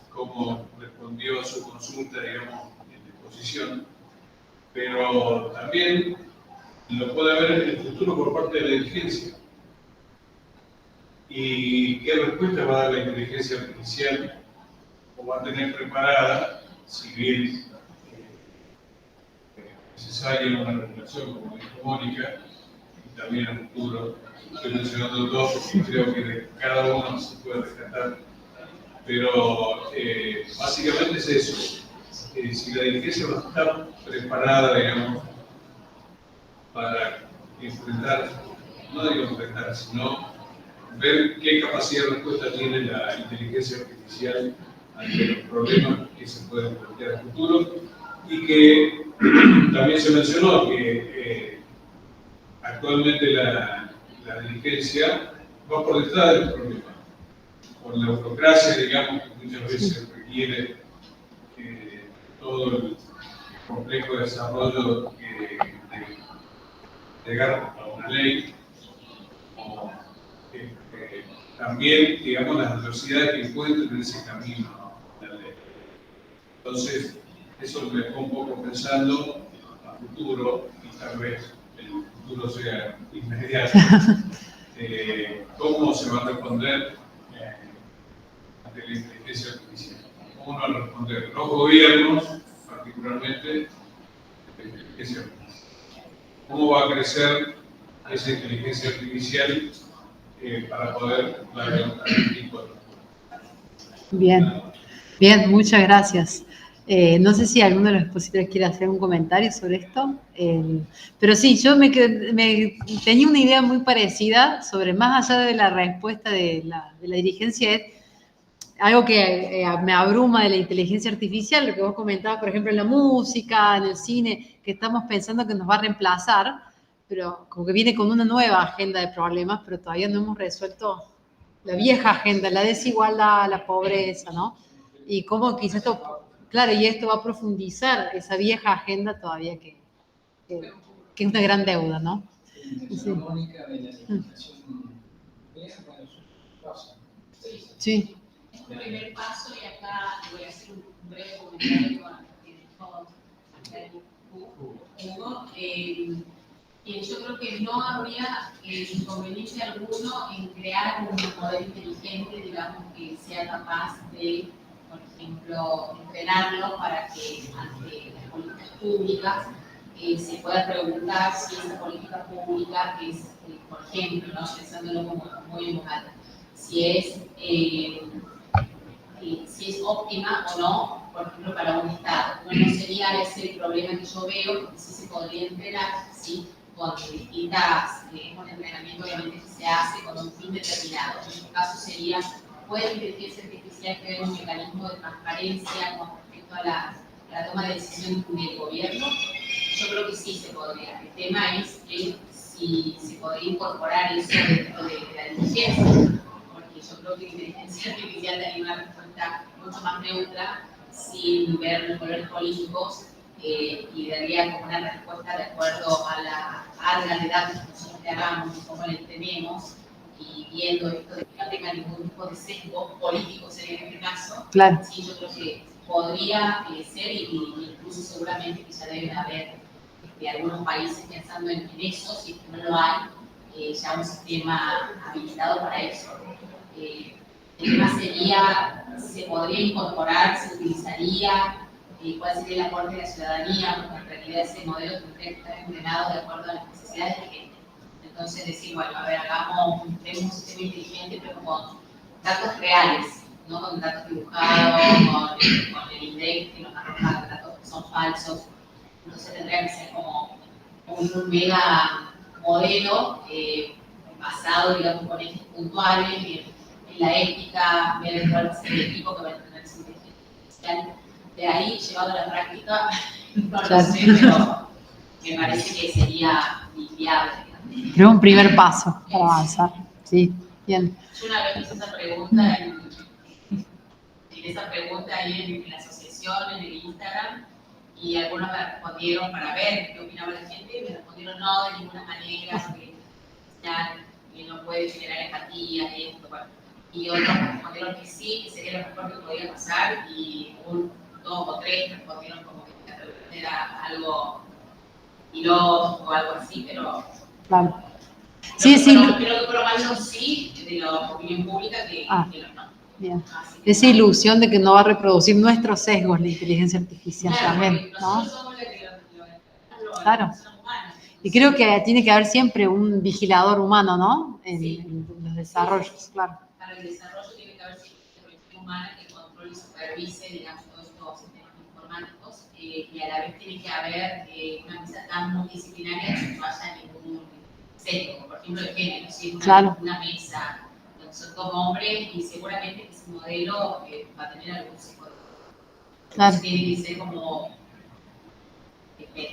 cómo respondió a su consulta, digamos, en exposición, pero también lo puede haber en el futuro por parte de la dirigencia. y qué respuesta va a dar la inteligencia artificial o va a tener preparada, si bien necesaria una regulación, como dijo Mónica, y también en el futuro. Estoy mencionando dos porque creo que de cada uno se puede rescatar, pero básicamente es eso. Si la dirigencia va a estar preparada, digamos, para enfrentar, no digo enfrentar, sino ver qué capacidad de respuesta tiene la inteligencia artificial ante los problemas que se pueden plantear en el futuro, y que también se mencionó que actualmente la dirigencia va por detrás del problema, por la burocracia, digamos, que muchas veces requiere todo el complejo desarrollo de llegar a una ley, o también, digamos, las adversidades que encuentran en ese camino, ¿no?, la ley. Entonces, eso me dejó un poco pensando a futuro, y tal vez el futuro sea inmediato, cómo se va a responder ante la inteligencia artificial. ¿Cómo van a responder los gobiernos, particularmente, la inteligencia artificial? ¿Cómo va a crecer esa inteligencia artificial para poder darle algún tipo de respuesta? Bien, bien, muchas gracias. No sé si alguno de los expositores quiere hacer un comentario sobre esto, pero sí, yo tenía una idea muy parecida sobre, más allá de la respuesta de la dirigencia, es algo que me abruma de la inteligencia artificial, lo que vos comentabas, por ejemplo, en la música, en el cine, que estamos pensando que nos va a reemplazar, pero como que viene con una nueva agenda de problemas, pero todavía no hemos resuelto la vieja agenda, la desigualdad, la pobreza, ¿no? Y cómo quizás esto, claro, y esto va a profundizar esa vieja agenda todavía que es una gran deuda, ¿no? Sí. Sí. El primer paso, y acá voy a hacer un breve comentario con lo que dijo Hugo, yo creo que no habría inconveniente alguno en crear un modelo inteligente, digamos, que sea capaz de, por ejemplo, entrenarlo para que ante las políticas públicas se pueda preguntar si esa política pública es, por ejemplo, ¿no?, pensándolo como muy en voz alta, si es óptima o no, por ejemplo, para un Estado. No sería ese el problema que yo veo, porque sí se podría entrenar, ¿sí?, con distintas, con entrenamiento obviamente que se hace con un fin determinado. En este caso sería, ¿puede la inteligencia artificial crear un mecanismo de transparencia con respecto a la toma de decisión del gobierno? Yo creo que sí se podría. El tema es que si se podría incorporar eso dentro de la diligencia, porque yo creo que la inteligencia artificial daría una respuesta mucho más neutra, sin ver los colores políticos, y daría como una respuesta de acuerdo a la carga de datos que nosotros le hagamos y cómo le tenemos, y viendo esto de que no tenga ningún tipo de sesgo político, sería en este caso. Claro. Sí, yo creo que podría ser, y incluso seguramente que ya deben haber algunos países pensando en eso, si es que no lo hay, ya un sistema habilitado para eso. El tema sería, ¿se podría incorporar, se utilizaría, cuál sería el aporte de la ciudadanía? Porque en realidad ese modelo tendría que estar entrenado de acuerdo a las necesidades de la gente. Entonces decir, bueno, a ver, tenemos un sistema inteligente, pero con datos reales, no con datos dibujados, con el INDEC que nos arroja datos que son falsos. Entonces tendría que ser como un mega modelo basado, digamos, con ejes puntuales, en la ética, ver cuál va a ser el equipo que va a tener esa inteligencia artificial. De ahí, llevado a la práctica, no lo sé, pero me parece que sería viable. Pero un primer paso para avanzar. Sí, bien. Yo una vez hice esa pregunta ahí en la asociación, en el Instagram, y algunos me respondieron para ver qué opinaba la gente, y me respondieron no, de ninguna manera, que no puede generar empatía, y esto, bueno. Y otros me respondieron que sí, que sería lo mejor que podía pasar, y dos o tres respondieron como que era algo ilógico o algo así, pero... Claro. Sí, sí. Creo que probarlo sí de la opinión pública que no. Bien. Así que, Esa ilusión de que no va a reproducir nuestros sesgos la inteligencia artificial también, ¿no? Nosotros somos los que Claro. son humanos. Y creo que tiene que haber siempre un vigilador humano, ¿no? En los desarrollos, claro. Para el desarrollo tiene que haber siempre una intervención humana que controle y supervise, digamos, todos estos sistemas informáticos, y a la vez tiene que haber una mesa tan multidisciplinaria que no haya ningún sesgo, como por ejemplo de género, si es una mesa donde son dos hombres y seguramente ese modelo va a tener algún sesgo. Entonces tiene que ser como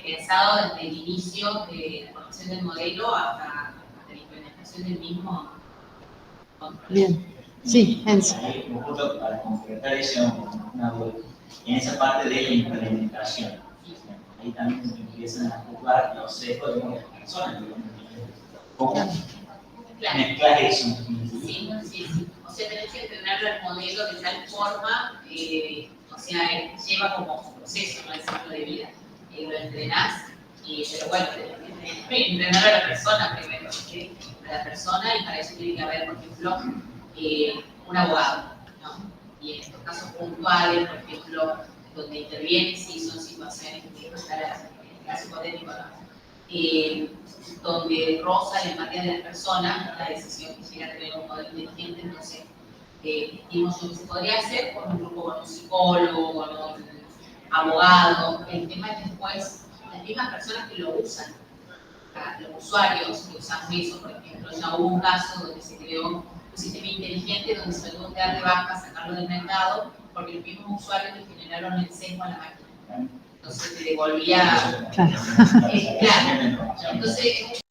pensado desde el inicio de la formación del modelo hasta la implementación del mismo. Bien. Sí, Enzo. Justo para completar eso, una duda. En esa parte de la implementación, ahí también se empiezan a jugar los sesgos de las personas. ¿Cómo mezclar eso? Sí. O sea, tenés que entrenarlo al modelo de tal forma, o sea, lleva como proceso, ¿no? El ciclo de vida. Lo entrenás, pero bueno, tenés que entrenar a la persona primero, ¿sí? A la persona, y para eso tiene que haber, por ejemplo, un abogado, ¿no? Y en estos casos puntuales, por ejemplo, donde interviene, sí, son situaciones que están en el caso hipotético, ¿no? Donde roza la empatía de la persona, la decisión que llega a tener un modelo inteligente, entonces, dijimos lo que se podría hacer con un grupo, con un psicólogo, con un abogado. El tema es después, las mismas personas que lo usan, los usuarios que usamos eso, por ejemplo, ya hubo un caso donde se creó un sistema inteligente donde se tuvo que dar de baja, sacarlo del mercado, porque los mismos usuarios le generaron el sesgo a la máquina. Entonces te devolvía. Claro. Entonces,